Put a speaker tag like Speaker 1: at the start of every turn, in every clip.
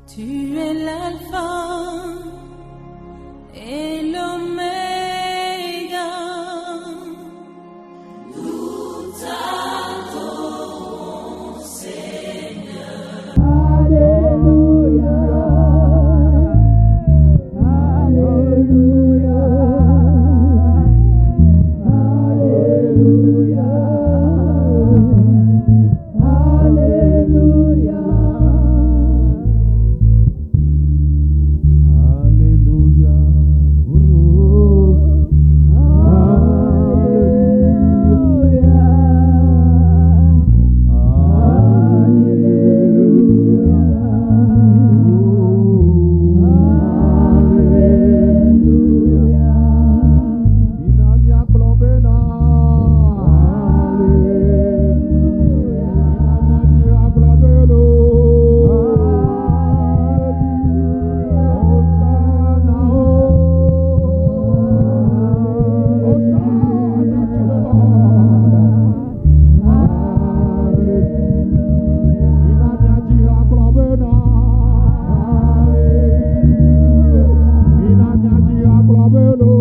Speaker 1: Tu es l'alpha et l'oméga. Nous t'adorons, Seigneur.
Speaker 2: Alléluia. Alléluia. Alléluia. Alléluia.
Speaker 3: Alléluia. Binamia Klobena. Binamia Klobelo. Hosanna, Hosanna to the Lord. Binamia Klobena. Binamia Klobelo.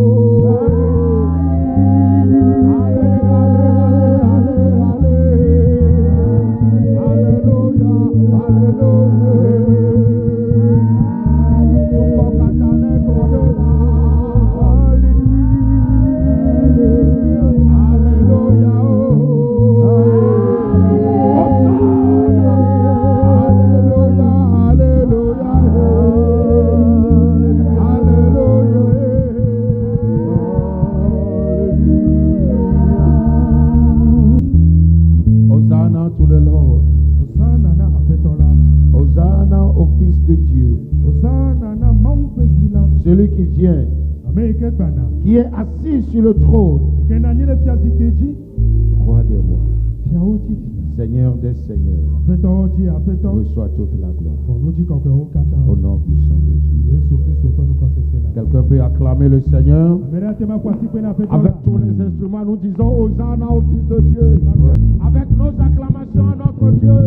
Speaker 3: Hosanna to the Lord.
Speaker 4: Hosanna na apetola.
Speaker 3: Hosanna au Fils de Dieu.
Speaker 4: Hosanna na maupe vila.
Speaker 3: Celui qui vient,
Speaker 4: Ameke bana.
Speaker 3: qui est assis sur le trône,
Speaker 4: Ikena nyele fiazi keji.
Speaker 3: roi des rois,
Speaker 4: Fiaoti vila.
Speaker 3: Seigneur des seigneurs,
Speaker 4: Apetoji apeto.
Speaker 3: reçois toute la gloire.
Speaker 4: Konuji kokwe okata.
Speaker 3: Au nom puissant de Jésus.
Speaker 4: Yesu Kristo penu kosesela.
Speaker 3: Quelqu'un peut acclamer le Seigneur.
Speaker 4: Amere tema kwasi pena apetola.
Speaker 3: Avec tous les instruments, nous disons Hosanna au Fils de Dieu. Avec nos acclamations à notre Dieu.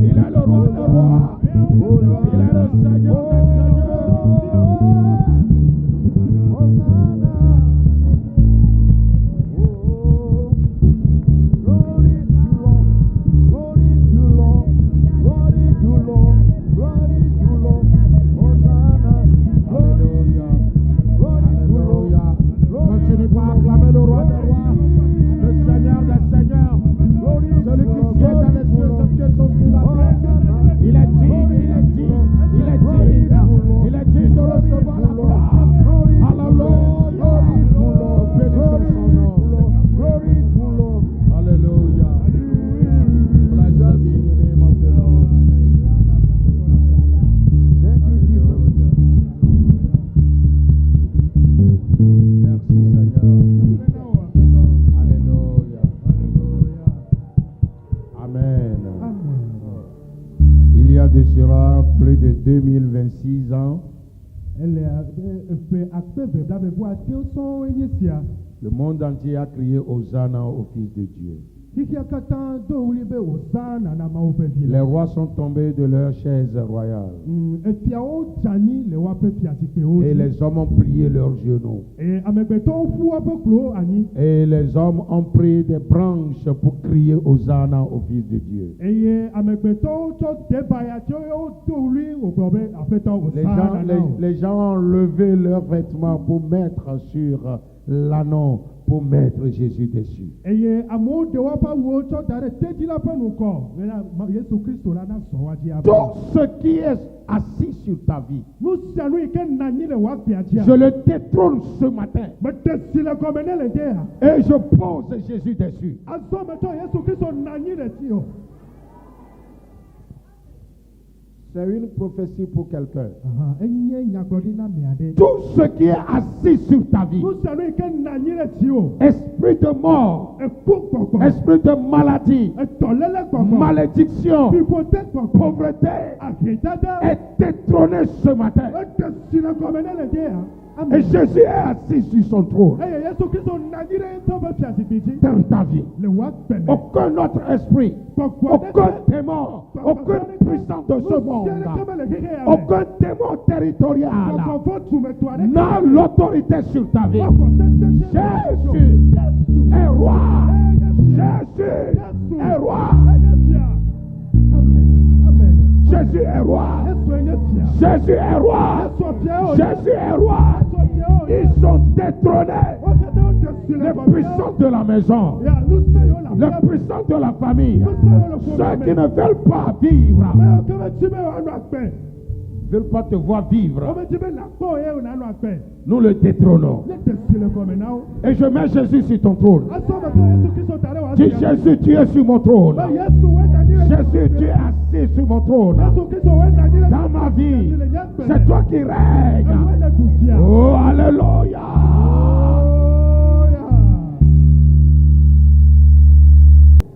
Speaker 3: Il est le roi des rois. Il est le Seigneur des seigneurs. Alléluia. Alléluia. Continue pas à acclamer le roi des rois, le Seigneur des seigneurs, celui qui siège dans les cieux, ses pieds sont sur la terre. Il est digne, il est digne, il est digne, il est digne de recevoir la gloire. Alléluia. Bénissons son nom. Alléluia. Blessed be the name of the Lord. Alléluia. Merci Seigneur. Alléluia. Amen. Il y a de cela plus de 2026 ans,
Speaker 4: Elle fait akpe bebla bebu atio so enyesia.
Speaker 3: le monde entier a crié Hosanna au Fils de Dieu.
Speaker 4: Kiki akata do ulibe Hosanna na maupe
Speaker 3: Les
Speaker 4: vila.
Speaker 3: rois sont tombés de leur chaise royale
Speaker 4: Efiao jani le wape fiazi keoji.
Speaker 3: et les hommes ont plié leurs genoux.
Speaker 4: Amegbeto fu wape klo ani.
Speaker 3: Et les hommes ont pris des branches pour crier Hosanna au Fils de Dieu.
Speaker 4: Eye amegbeto to debaya tio yo do uli ogbobe afeto
Speaker 3: Les gens,
Speaker 4: Hosanna na.
Speaker 3: les gens ont levé leurs vêtements pour mettre sur l'anneau, pour mettre Jésus dessus.
Speaker 4: Eye amo de wapa wo to dare teji la penu ko. Wela Yesu Kristo la na so waji aba.
Speaker 3: Tout ce qui est assis sur ta vie,
Speaker 4: Nous sianu ike nani le wapi adia.
Speaker 3: je le détrône ce matin
Speaker 4: Mete sile komene le dea.
Speaker 3: et je pose Jésus dessus.
Speaker 4: Aso meto Yesu Kristo nani le tio.
Speaker 3: C'est une prophétie pour quelqu'un.
Speaker 4: Enye nyagbodi na miade.
Speaker 3: Tout ce qui est assis sur ta vie,
Speaker 4: Nous sianu ike nani le tio.
Speaker 3: esprit de mort,
Speaker 4: Ekpokpokpo.
Speaker 3: esprit de maladie,
Speaker 4: Etolele kpokpo.
Speaker 3: malédiction,
Speaker 4: Pipote kpokpo.
Speaker 3: pauvreté,
Speaker 4: Agridada.
Speaker 3: est détrôné ce matin.
Speaker 4: Mete sile komene le dea. Amen.
Speaker 3: Et Jésus est assis sur son trône
Speaker 4: eye Yesu Kristo nanyi ɖe eƒe fiazikpui dzi
Speaker 3: dans ta vie.
Speaker 4: le wò agbe me.
Speaker 3: Aucun autre esprit,
Speaker 4: Gbɔgbɔ
Speaker 3: aucun
Speaker 4: aɖeke-
Speaker 3: démon, aucun puissant de ce
Speaker 4: nu
Speaker 3: monde,
Speaker 4: sia ɖeke mele xexea me.
Speaker 3: aucun démon territorial
Speaker 4: Gbɔgbɔ tumetɔ aɖeke
Speaker 3: n'a l'autorité sur ta vie.
Speaker 4: gbɔgbɔ tetete-
Speaker 3: Jésus
Speaker 4: Yesu
Speaker 3: est roi.
Speaker 4: Yesu
Speaker 3: Jésus est roi.
Speaker 4: enye fia. Amen. Amen.
Speaker 3: Jésus est roi.
Speaker 4: Yesu enye fia.
Speaker 3: Jésus est roi.
Speaker 4: Yesu fia o.
Speaker 3: Jésus est roi.
Speaker 4: Yesu fia o.
Speaker 3: Ils sont détrônés.
Speaker 4: Wo katã wote si le
Speaker 3: Les
Speaker 4: gbɔgbɔ.
Speaker 3: puissants de la maison,
Speaker 4: Ya, nu se yiwo le
Speaker 3: les
Speaker 4: aƒea me.
Speaker 3: puissants de la famille,
Speaker 4: Nu se yiwo le ƒome
Speaker 3: ceux qui
Speaker 4: me.
Speaker 3: ne veulent pas vivre,
Speaker 4: Ame yiwo ke metsi be woanɔ agbe.
Speaker 3: ne veulent pas te voir vivre.
Speaker 4: Womedzi be nakpɔ ye wònanɔ agbe.
Speaker 3: Nous le détrônons.
Speaker 4: Ne te si le gɔme na wo.
Speaker 3: Et je mets Jésus sur ton trône.
Speaker 4: Asɔ metɔ Yesu Kristo da ɖe wò
Speaker 3: Dis
Speaker 4: asi dzi.
Speaker 3: Jésus, tu es sur mon trône.
Speaker 4: Be Yesu woe nanyi ɖe-
Speaker 3: Jésus, tu es assis sur mon trône.
Speaker 4: Yesu Kristo woe nanyi ɖe-
Speaker 3: Dans ma vie,
Speaker 4: le nye gbe.
Speaker 3: c'est toi qui
Speaker 4: Ewoe
Speaker 3: règnes.
Speaker 4: le du fia.
Speaker 3: Oh, alléluia.
Speaker 4: Hallelujah.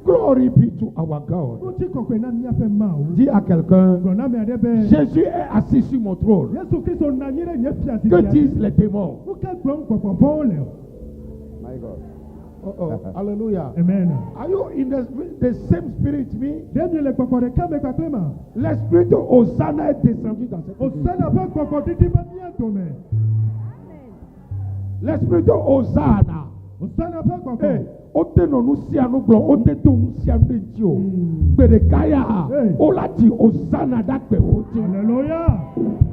Speaker 3: Glory be to our God.
Speaker 4: Ŋuti kɔkɔe na míaƒe Mawu.
Speaker 3: Dis à quelqu'un,
Speaker 4: Gblɔ na ame aɖe be
Speaker 3: Jésus est assis sur mon trône.
Speaker 4: Yesu Kristo nɔ anyi ɖe nye
Speaker 3: Que
Speaker 4: fiazikpui dzi.
Speaker 3: disent les démons?
Speaker 4: Nu ke gblɔm gbɔgbɔ vɔ̃wo le o.
Speaker 3: My God. Oh, hallelujah.
Speaker 4: Amen.
Speaker 3: Are you in the same spirit me?
Speaker 4: Ɖe mi le gbɔgbɔ ɖeka me kpakple ma.
Speaker 3: L'esprit de Hosanna est descendu dans cette église.
Speaker 4: Osana ƒe gbɔgbɔ ɖiɖi be mía dome.
Speaker 3: L'esprit de Hosanna.
Speaker 4: Osana ƒe gbɔgbɔ.
Speaker 3: Hey, ote no nu sia nu gblɔ, ote to nu sia nu ɖe dzi o. Gbe ɖeka ya,
Speaker 4: Hey.
Speaker 3: wola di Hosanna ɖe agbewo dzi.
Speaker 4: Hallelujah.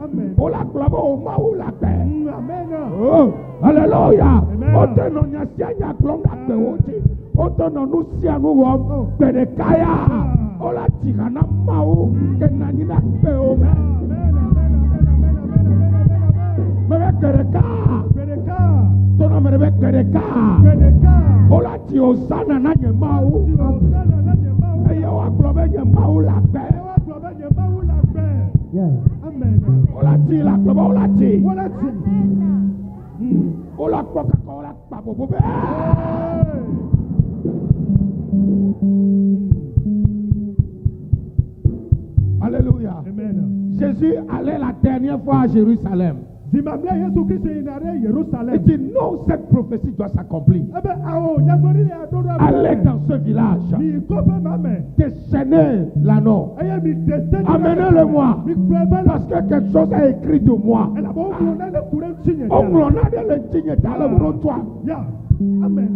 Speaker 4: Amen.
Speaker 3: Wola gblɔ be o Mawu le agbe.
Speaker 4: Amen.
Speaker 3: Oh, hallelujah.
Speaker 4: Amen.
Speaker 3: Ote nɔ nya sia nya gblɔm ɖe agbewo dzi. Ote nɔ nu sia nu wɔm.
Speaker 4: Oh.
Speaker 3: Gbe ɖeka ya, wola dzi ha na Mawu ke nɔ anyi ɖe agbewo me.
Speaker 4: Amen.
Speaker 3: Mebe gbe ɖeka,
Speaker 4: Gbedeka.
Speaker 3: tɔnɔ me ɖe be gbe ɖeka.
Speaker 4: Gbedeka.
Speaker 3: Wola di Hosanna na nye Mawu.
Speaker 4: Osana na nye Mawu.
Speaker 3: Eye woagblɔ be nye Mawu le agbe.
Speaker 4: Ewa gblɔ be nye Mawu le agbe. Amen.
Speaker 3: Wola di le agbe be wola di.
Speaker 4: Wole ti.
Speaker 3: Wola kpɔ kaka wola kpa bobo be. Alléluia.
Speaker 4: Amen.
Speaker 3: Jésus allait la dernière fois à Jérusalem.
Speaker 4: Zimamia Yesu Kristo yina ɖe
Speaker 3: Il
Speaker 4: Yerusalem.
Speaker 3: dit non, cette prophétie doit s'accomplir.
Speaker 4: Ebe awo nyagblɔɖi ya ɖo ɖo
Speaker 3: Allez dans ce village,
Speaker 4: Mi kɔƒe ma me.
Speaker 3: déchaînez l'anneau,
Speaker 4: Eye mi de se.
Speaker 3: amenez-le-moi,
Speaker 4: Mi kplɔe va
Speaker 3: parce que quelque chose est écrit de moi.
Speaker 4: Elabɔ wogblɔ nane ku ɖe ŋuti nye
Speaker 3: On m'en a de le digne dans le monde toi.
Speaker 4: Ya. Amen.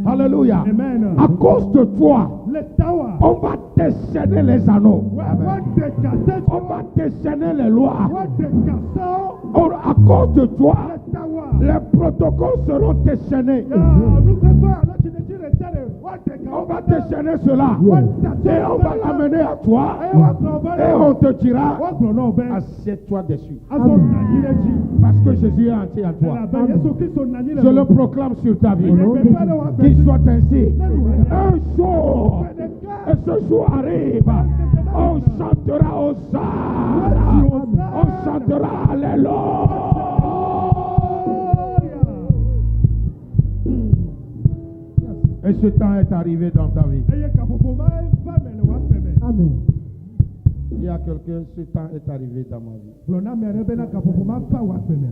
Speaker 3: Alléluia.
Speaker 4: Amen.
Speaker 3: À cause de toi,
Speaker 4: Le tawa.
Speaker 3: on va déchaîner les anneaux.
Speaker 4: Wa de kase.
Speaker 3: On va déchaîner les lois.
Speaker 4: Wa de kaseo.
Speaker 3: À cause de toi,
Speaker 4: Le tawa.
Speaker 3: les protocoles seront déchaînés.
Speaker 4: Ya nukpekpe alo tsinetsi le tse le. Wa de
Speaker 3: On va
Speaker 4: kaseo.
Speaker 3: déchaîner cela. Et on va l'amener à toi.
Speaker 4: Eye wa gblɔ va
Speaker 3: Et on te dira,
Speaker 4: Wa gblɔ nɔ be.
Speaker 3: assieds-toi dessus.
Speaker 4: Azɔ nanyi ɖe dzi.
Speaker 3: Parce que Jésus est entier à toi.
Speaker 4: Elabe Yesu Kristo nanyi le.
Speaker 3: Je le proclame sur ta vie.
Speaker 4: Gbegbe ɖe wa
Speaker 3: Qu'il
Speaker 4: gbe.
Speaker 3: soit ainsi. Un jour, et ce jour arrive, on chantera Hosanna. On chantera Alléluia. Et ce temps est arrivé dans ta vie.
Speaker 4: Eye kaƒoƒo ma va me le wa gbe me.
Speaker 3: Il y a quelqu'un, ce temps est arrivé dans ma vie.
Speaker 4: Gblɔ na ame aɖe bena kaƒoƒo ma va wa gbe me.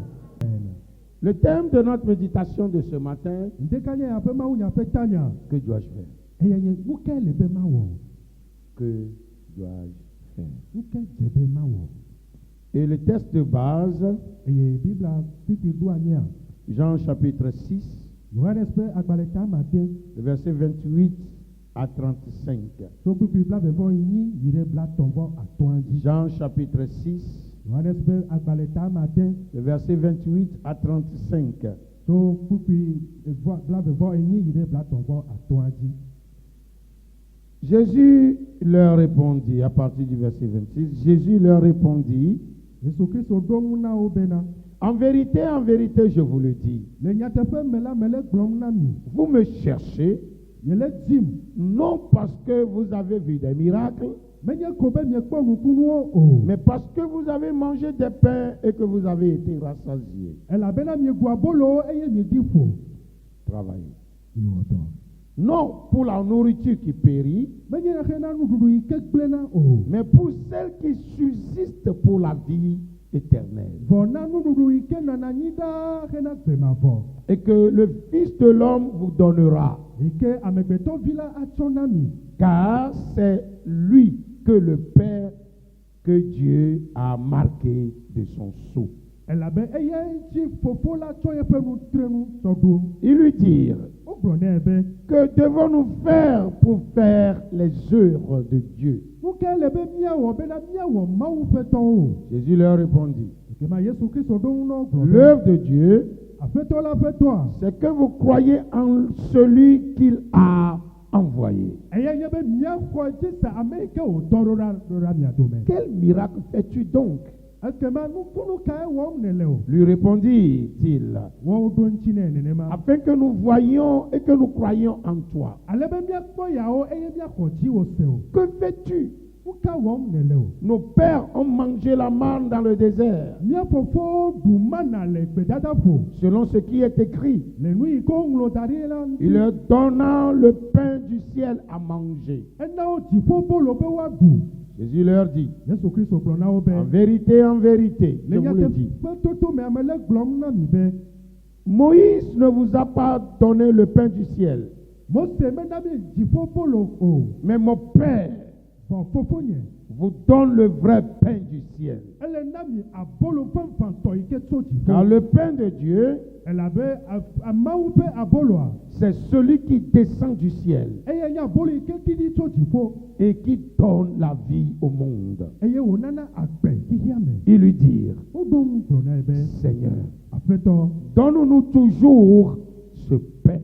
Speaker 3: Le thème de notre méditation de ce matin,
Speaker 4: Ŋdeka nye aƒe mawu nya ƒe tanya.
Speaker 3: que dois-je faire?
Speaker 4: Eye nye nu ke le be mawɔ.
Speaker 3: Que dois-je faire?
Speaker 4: Nu ke dze be mawɔ.
Speaker 3: Et le texte de base,
Speaker 4: Eye Biblia kpikpi ɖo anyia.
Speaker 3: Jean chapitre 6,
Speaker 4: Yohanes ƒe agbalẽ ta mate.
Speaker 3: le verset 28 à 35.
Speaker 4: Tso kpikpi blaeve-vɔ-enyi yi ɖe blatɔ̃-vɔ-atɔ̃a dzi.
Speaker 3: Jean chapitre 6,
Speaker 4: Yohanes ƒe agbalẽ ta mate.
Speaker 3: le verset 28 à 35.
Speaker 4: Tso kpikpi blaeve-vɔ-enyi yi ɖe blatɔ̃-vɔ-atɔ̃a dzi.
Speaker 3: Jésus leur répondit, à partir du verset 26, Jésus leur répondit,
Speaker 4: Yesu Kristo ɖo ŋu na wo bena.
Speaker 3: en vérité, je vous le dis,
Speaker 4: Le nyateƒe me la mele gblɔm na mi.
Speaker 3: vous me cherchez,
Speaker 4: Yele dim.
Speaker 3: non parce que vous avez vu des miracles,
Speaker 4: Menye ko be miekpɔ nukunuwo o.
Speaker 3: mais parce que vous avez mangé des pains et que vous avez été rassasiés.
Speaker 4: Elabena mieɖu abolo eye miedi ƒo.
Speaker 3: Travaillez.
Speaker 4: Miwɔ dɔ.
Speaker 3: Non pour la nourriture qui périt,
Speaker 4: Menye xe na nuɖuɖu yi ke gblẽna o.
Speaker 3: mais pour celle qui subsiste pour la vie éternel.
Speaker 4: Vɔ na nuɖuɖu yi ke nana anyi ɖaa hena gbemavɔ.
Speaker 3: Et que le Fils de l'homme vous donnera.
Speaker 4: Yi ke amegbetɔvi la atsɔ na mi.
Speaker 3: Car c'est lui que le Père, que Dieu a marqué de son sceau.
Speaker 4: Elabe eya ŋuti fofo la tsɔ yeƒe nutrenu tɔ ɖo.
Speaker 3: Ils lui dirent,
Speaker 4: Wogblɔ nɛ be,
Speaker 3: que devons-nous faire pour faire les œuvres de Dieu?
Speaker 4: nu ke le be míawɔ bena míawɔ Mawu ƒe dɔwo.
Speaker 3: Jésus leur répondit,
Speaker 4: Ekema Yesu Kristo ɖo ŋu na wo gblɔ be,
Speaker 3: l'œuvre de Dieu,
Speaker 4: Aƒetɔ la ƒe dɔa,
Speaker 3: c'est que vous croyez en celui qu'il a envoyé.
Speaker 4: eya nye be míaxɔ Dzesi ame yi ke wòdɔ ɖo ɖa mia dome.
Speaker 3: Quel miracle fais-tu donc?
Speaker 4: Ekema nukunu kae wɔm nèle o.
Speaker 3: Lui répondit-il,
Speaker 4: Wɔwo ɖo ŋuti nɛ nenema.
Speaker 3: afin que nous voyions et que nous croyions en toi.
Speaker 4: Ale be míakpɔ yawo eye míaxɔ dziwò se o.
Speaker 3: Que fais-tu?
Speaker 4: Nu ka wɔm nèle o.
Speaker 3: Nos pères ont mangé la manne dans le désert,
Speaker 4: Mía fofowo ɖu mana le gbedadaƒo.
Speaker 3: selon ce qui est écrit.
Speaker 4: Le nu yi ke woŋlɔ da ɖi la ŋuti.
Speaker 3: Il leur donna le pain du ciel à manger.
Speaker 4: Ena wo dziƒobolo be woaɖu.
Speaker 3: Jésus leur dit,
Speaker 4: Yesu Kristo gblɔ na wo be,
Speaker 3: en vérité, je
Speaker 4: le
Speaker 3: vous le dis,
Speaker 4: nyateƒetoto me ame le gblɔm na mi be,
Speaker 3: Moïse ne vous a pas donné le pain du ciel,
Speaker 4: Mose mena mi dziƒobolo o.
Speaker 3: mais mon Père
Speaker 4: Vɔ fofonye.
Speaker 3: vous donne le vrai pain du ciel.
Speaker 4: Ele na mi abolo fanfantɔ yi ke tso
Speaker 3: Car
Speaker 4: dziƒo.
Speaker 3: le pain de Dieu,
Speaker 4: Elabe Mawu ƒe aboloa,
Speaker 3: c'est celui qui descend du ciel
Speaker 4: eye nye abolo yi ke ɖiɖi tso dziƒo.
Speaker 3: et qui donne la vie au monde.
Speaker 4: Eye wònana agbe xixia me.
Speaker 3: Ils lui dirent,
Speaker 4: Woɖo ŋu gblɔ nɛ be,
Speaker 3: Seigneur,
Speaker 4: Aƒetɔ,
Speaker 3: donne-nous toujours ce pain.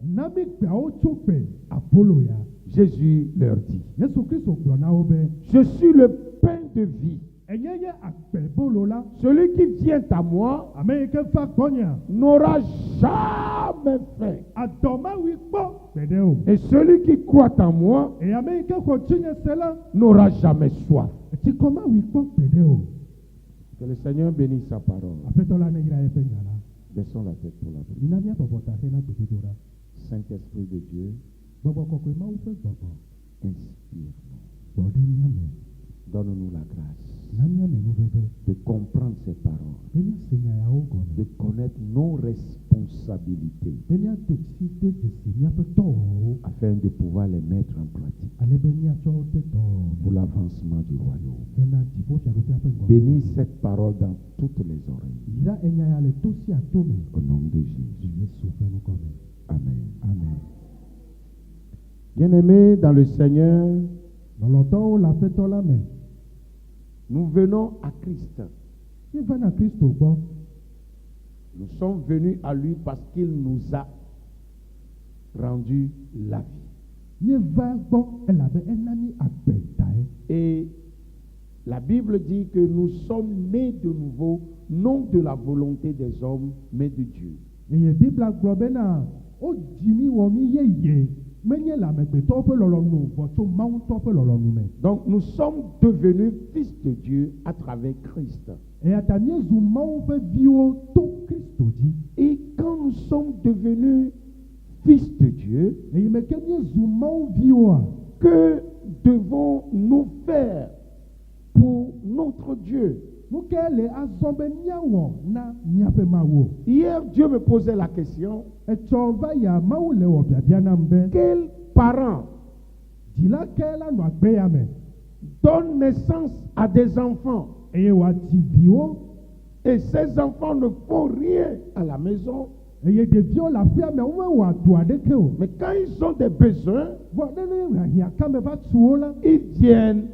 Speaker 4: na mi gbeawo tso gbe abolo ya.
Speaker 3: Jésus leur dit,
Speaker 4: Yesu Kristo gblɔ na wo be,
Speaker 3: je suis le pain de vie.
Speaker 4: enye nye agbebolo la.
Speaker 3: Celui qui vient à moi
Speaker 4: Ame yi ke va gbɔnyea,
Speaker 3: n'aura jamais faim.
Speaker 4: adɔmawi kpɔ gbeɖe o.
Speaker 3: Et celui qui croit en moi
Speaker 4: Eye ame yi ke xɔ dzinye se la,
Speaker 3: n'aura jamais soif.
Speaker 4: etsikɔmawi kpɔ gbeɖe o.
Speaker 3: Que le Seigneur bénisse sa parole.
Speaker 4: Aƒetɔ la neyra yeƒe nya la.
Speaker 3: Baissons la tête pour la prière.
Speaker 4: Mina míabɔbɔ ta xe na gbedodoɖa.
Speaker 3: Saint-Esprit de Dieu,
Speaker 4: Gbɔgbɔ kɔkɔe Mawu ƒe gbɔgbɔ.
Speaker 3: inspire-nous.
Speaker 4: Gbɔ ɖe mía me.
Speaker 3: Donne-nous la grâce
Speaker 4: Na mía me nuveve.
Speaker 3: de comprendre ces paroles,
Speaker 4: Be míase nya yawo gɔme.
Speaker 3: de connaître nos responsabilités
Speaker 4: Be míado si de dzesi míaƒe dɔwɔwɔwo.
Speaker 3: afin de pouvoir les mettre en pratique
Speaker 4: Ale be míatsɔ wo de dɔwɔwɔ
Speaker 3: pour
Speaker 4: me.
Speaker 3: l'avancement du royaume.
Speaker 4: Hena dziƒofiaɖoƒea ƒe ŋgɔ.
Speaker 3: Bénis cette parole dans toutes les oreilles.
Speaker 4: Yra enya ya le to sia to me.
Speaker 3: Au nom de Jésus.
Speaker 4: Yesu ƒe nukɔme.
Speaker 3: Amen.
Speaker 4: Amen.
Speaker 3: Bien-aimés dans le Seigneur,
Speaker 4: Lɔlɔtɔwo le Aƒetɔ la me.
Speaker 3: nous venons à Christ.
Speaker 4: Míeva na Kristo gbɔ.
Speaker 3: Nous sommes venus à lui parce qu'il nous a rendu la vie.
Speaker 4: Míeva gbɔ elabe ena mí agbe dae.
Speaker 3: Et la Bible dit que nous sommes nés de nouveau, non de la volonté des hommes, mais de Dieu.
Speaker 4: Eye Bibla gblɔ bena wodzi mí wɔ mí yeye. Menye le amegbetɔwo ƒe lɔlɔnu vɔ tso Mawu ŋutɔ ƒe lɔlɔnu me.
Speaker 3: Donc nous sommes devenus fils de Dieu à travers Christ.
Speaker 4: Eya ta míezu Mawu ƒe viwo to Kristo dzi.
Speaker 3: Et quand nous sommes devenus fils de Dieu,
Speaker 4: Eyi me ke míezu Mawu viwoa,
Speaker 3: que devons-nous faire pour notre Dieu?
Speaker 4: nu ke le azɔ be míawɔ na míaƒe Mawu.
Speaker 3: Hier, Dieu me posait la question,
Speaker 4: Etsɔ va ya Mawu le wɔ biabia nam be,
Speaker 3: quel parent
Speaker 4: dzila ke la nɔ agbe ya me,
Speaker 3: donne naissance à des enfants
Speaker 4: eye wòadzi viwo,
Speaker 3: et ces enfants ne font rien à la maison,
Speaker 4: eye ɖeviwo le aƒea me womewɔ adu aɖeke o.
Speaker 3: mais quand ils ont des besoins,
Speaker 4: Vɔ ne hiãkame va tu wo la,
Speaker 3: ils viennent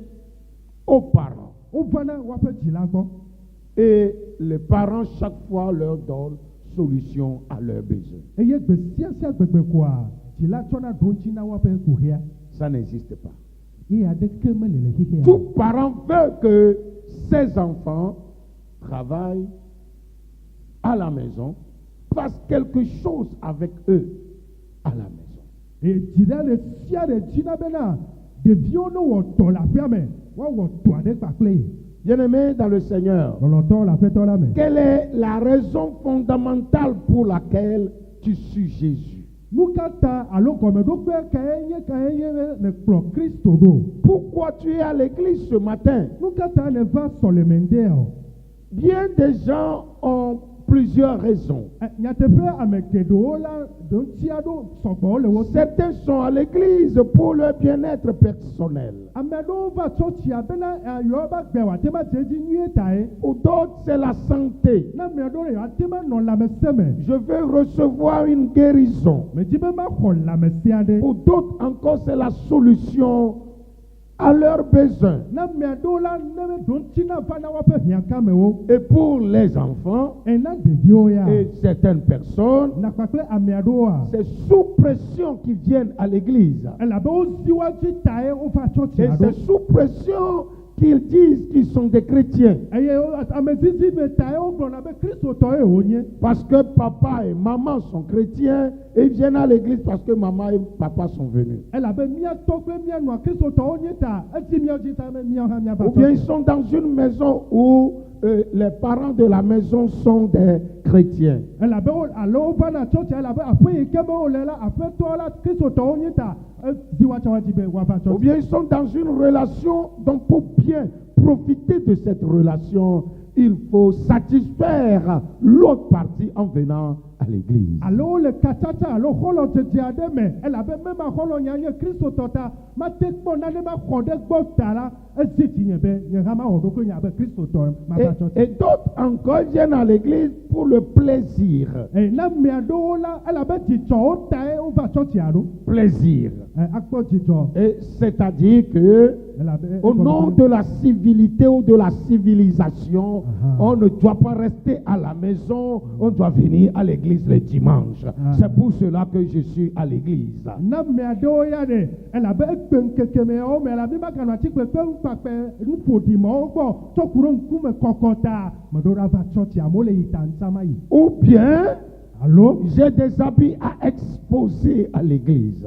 Speaker 3: aux parents.
Speaker 4: wova na woaƒe dzila gbɔ.
Speaker 3: Et les parents, chaque fois, leur donnent solution à leurs besoins.
Speaker 4: Eye gbe sia sia gbegbe koa, dzila tsɔna ɖo ŋuti na woaƒe kuhia.
Speaker 3: Ça n'existe pas.
Speaker 4: Eye aɖeke mele le xixea.
Speaker 3: Tout parent veut que ses enfants travaillent à la maison, fassent quelque chose avec eux à la maison.
Speaker 4: Eye dzila le sia ɖe dzina bena ɖeviwo ne wɔ dɔ le aƒea me, woawɔ dɔ aɖe kpakple ye.
Speaker 3: Bien-aimés dans le Seigneur,
Speaker 4: Lɔlɔtɔwo le Aƒetɔ la me.
Speaker 3: quelle est la raison fondamentale pour laquelle tu suis Jésus?
Speaker 4: Nu ka ta alo gɔmeɖokpe kae nye le kplɔ Kristo ɖo?
Speaker 3: Pourquoi tu es à l'église ce matin?
Speaker 4: Nu ka ta ne va sɔleme ŋdea o?
Speaker 3: Bien des gens ont plusieurs raisons.
Speaker 4: nyateƒe ame geɖewo la ɖeŋuti aɖewo sɔgbɔ le wo si.
Speaker 3: Certains sont à l'église pour leur bien-être personnel.
Speaker 4: Ame aɖewo va tsɔtsia bena yewoava gbe wòate ma dze edzi nyuie tae.
Speaker 3: Ou d'autres, c'est la santé.
Speaker 4: Ne ame aɖewo le yewoate ma nɔ lãmesẽ me.
Speaker 3: Je veux recevoir une guérison.
Speaker 4: Medzi be maxɔ lãmesẽ aɖe.
Speaker 3: Pour d'autres encore, c'est la solution à leurs besoins.
Speaker 4: Ne ame aɖewo la ne ɖeŋuti na va na woaƒe hiãkamewo.
Speaker 3: Et pour les enfants
Speaker 4: Ena ɖeviwo ya.
Speaker 3: et certaines personnes,
Speaker 4: Na kpakple ame aɖewoa.
Speaker 3: c'est sous pression qu'ils viennent à l'église.
Speaker 4: Elabe wozi woadzi tae wova
Speaker 3: Et
Speaker 4: tsɔtsia
Speaker 3: c'est
Speaker 4: ɖo.
Speaker 3: sous pression qu'ils disent qu'ils sont des chrétiens.
Speaker 4: Eye ame zizi me tae wogblɔna be kristotɔe wònye.
Speaker 3: Parce que papa et maman sont chrétiens et ils viennent à l'église parce que maman et papa sont venus.
Speaker 4: Elabe míatɔ kple míanɔa kristotɔwo nye ta esi míawo dzi ta be míawo hã míava
Speaker 3: Ou bien ils
Speaker 4: tsɔtsia.
Speaker 3: sont dans une maison où les parents de la maison sont des chrétiens.
Speaker 4: Elabe alo wovana tsɔtsia elabe aƒe yi ke me wole la aƒetɔ la kristotɔwo nye ta edi woatsɔ woadzi be woava
Speaker 3: Ou
Speaker 4: tsɔtsia.
Speaker 3: bien ils sont dans une relation, donc pour bien profiter de cette relation, il faut satisfaire l'autre partie en venant à l'église.
Speaker 4: Alo wole katsatsa alo xɔlɔ dzedze aɖe me elabe mema xɔlɔ nya nye kristotɔ ta mate kpɔ nane ma xɔ ɖe gbɔ ta la edi dzinye be nye hã mawɔ ɖokui nye abe kristotɔ mava
Speaker 3: Et
Speaker 4: tsɔtsia.
Speaker 3: d'autres encore viennent à l'église pour le plaisir.
Speaker 4: Na ame aɖewo la elabe dzidzɔwo tae wova tsɔtsia ɖo.
Speaker 3: Plaisir.
Speaker 4: Akpɔ dzidzɔ.
Speaker 3: Et c'est-à-dire que
Speaker 4: Elabe
Speaker 3: au nom de la civilité ou de la civilisation, on ne doit pas rester à la maison, on doit venir à l'église le dimanche. C'est pour cela que je suis à l'église.
Speaker 4: Na ame aɖewo ya ɖe elabe egbe ŋkeke mewo me elabe maganɔ atikpekpe ŋukpakpe nuƒoɖimewo gbɔ tsɔ ku ɖe ŋkume kɔkɔta me ɖo ɖa va tsɔtsia amewo le yi ta ŋtsama yi.
Speaker 3: Ou bien,
Speaker 4: Alo.
Speaker 3: j'ai des habits à exposer à l'église.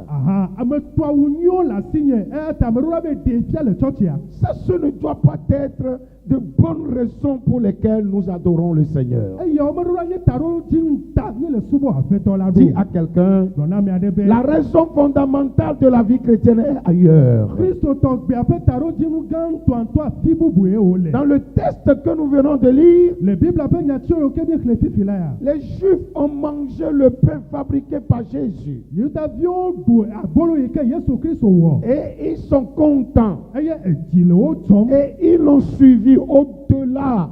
Speaker 4: Ame toawu nyuiwo le asinye eya ta ame ɖo ɖa be ɖevia le tsɔtsia.
Speaker 3: Ça, ce ne doit pas être de bonnes raisons pour lesquelles nous adorons le Seigneur.
Speaker 4: Eye wo me ɖo ɖa nye ta ɖo dzi ŋuta nye le subɔ aƒetɔ la
Speaker 3: Dis
Speaker 4: ɖo.
Speaker 3: à quelqu'un,
Speaker 4: Gblɔ na ame aɖe be.
Speaker 3: la raison fondamentale de la vie chrétienne est ailleurs.
Speaker 4: Kristotɔ gbea ƒe ta ɖo dzi nu gã ŋutɔŋutɔ afi bubue wole.
Speaker 3: Dans le texte que nous venons de lire,
Speaker 4: Le Biblia ƒe nyatso yiwo ke mi xlẽ fifi la ya.
Speaker 3: les Juifs ont mangé le pain fabriqué par Jésus.
Speaker 4: Yudaviwo ɖu abolo yi ke Yesu Kristo wɔ.
Speaker 3: Et ils sont contents.
Speaker 4: Eye edzi le wo dzɔm.
Speaker 3: Et ils l'ont suivi au-delà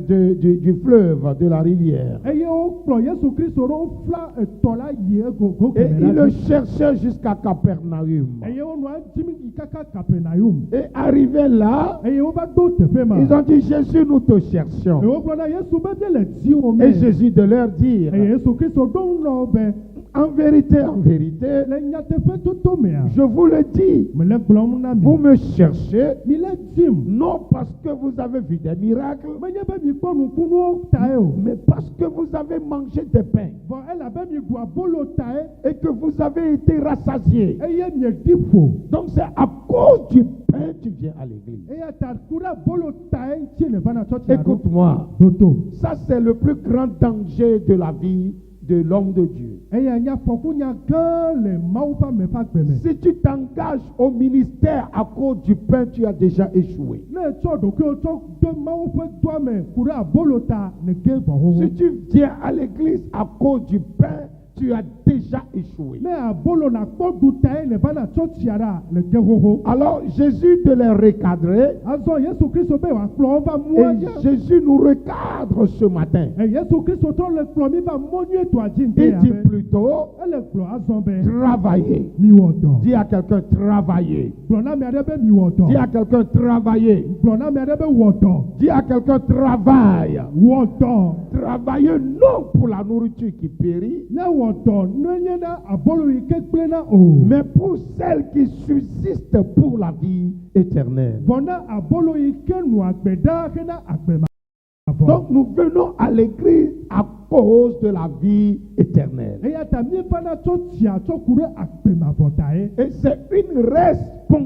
Speaker 3: du fleuve, de la rivière.
Speaker 4: Eye wokplɔ Yesu Kristo ɖo wofla etɔ la yi go
Speaker 3: Et
Speaker 4: kemɛ
Speaker 3: ils
Speaker 4: la
Speaker 3: le
Speaker 4: dzi.
Speaker 3: cherchaient jusqu'à Capernaum.
Speaker 4: Eye wonɔ edzim yi kaka Kapernaum.
Speaker 3: Et arrivé là,
Speaker 4: Eye wova ɖo teƒe ma.
Speaker 3: ils ont dit, Jésus, nous te cherchons.
Speaker 4: Eye wogblɔ na Yesu be míele dziwò me.
Speaker 3: Et Jésus de leur dire,
Speaker 4: Eye Yesu Kristo ɖo ŋu nɔ be
Speaker 3: en vérité,
Speaker 4: le nyateƒe toto mea.
Speaker 3: je vous le dis,
Speaker 4: Mele gblɔm na mi.
Speaker 3: vous me cherchez,
Speaker 4: Mi le dim.
Speaker 3: non parce que vous avez vu des miracles,
Speaker 4: Menye be mi kpɔ nukunuwo tae o.
Speaker 3: mais parce que vous avez mangé des pains
Speaker 4: Vɔ elabe mi ɖu abolo tae.
Speaker 3: et que vous avez été rassasiés.
Speaker 4: Eye mieɖi ƒo.
Speaker 3: Donc c'est à cause du pain que tu viens à l'église.
Speaker 4: Eya ta ku ɖe abolo tae ŋuti le vana tsɔtsia ɖo.
Speaker 3: Écoute-moi,
Speaker 4: Toto.
Speaker 3: ça c'est le plus grand danger de la vie de l'homme de Dieu.
Speaker 4: Eya nya fɔku nya gã le Mawu ƒe ame ƒe agbe me.
Speaker 3: Si tu t'engages au ministère à cause du pain, tu as déjà échoué.
Speaker 4: Ne etsɔ ɖokuiwo tsɔ de Mawu ƒe doa me ku ɖe abolo ta ne ge vɔ xoxo.
Speaker 3: Si tu viens à l'église à cause du pain, tu as déjà échoué.
Speaker 4: Ne abolo nakpɔ ɖu tae le vana tsɔtsia ɖa le ge xoxo.
Speaker 3: Alors Jésus de les recadrer
Speaker 4: Azɔ Yesu Kristo be wòakplɔ wo va mɔa
Speaker 3: et
Speaker 4: dzi.
Speaker 3: Jésus nous recadre ce matin.
Speaker 4: Yesu Kristo tɔ le kplɔ mi va mɔ nyuietoa dzi
Speaker 3: Il
Speaker 4: ŋdɛ
Speaker 3: dit
Speaker 4: abe.
Speaker 3: plutôt
Speaker 4: Ele gblɔ azɔ be
Speaker 3: travailler.
Speaker 4: miwɔ dɔ.
Speaker 3: Dis à quelqu'un travailler.
Speaker 4: Gblɔ na ame aɖe be miwɔ
Speaker 3: Dis
Speaker 4: dɔ.
Speaker 3: à quelqu'un travailler.
Speaker 4: Gblɔ na ame aɖe be wɔ dɔ.
Speaker 3: Dis à quelqu'un travaille.
Speaker 4: Wɔ dɔ.
Speaker 3: Travailler non pour la nourriture qui périt,
Speaker 4: Ne wɔ dɔ ne nye na abolo yi ke gblẽ na o.
Speaker 3: mais pour celle qui subsiste pour la vie éternelle.
Speaker 4: Vɔ na abolo yi ke nu agbe ɖa hena agbe ma vɔ.
Speaker 3: Donc nous venons à l'église à cause de la vie éternelle.
Speaker 4: Eya ta mi vana tsɔ tsia tsɔ ku ɖe agbe ma vɔ tae.
Speaker 3: Et c'est une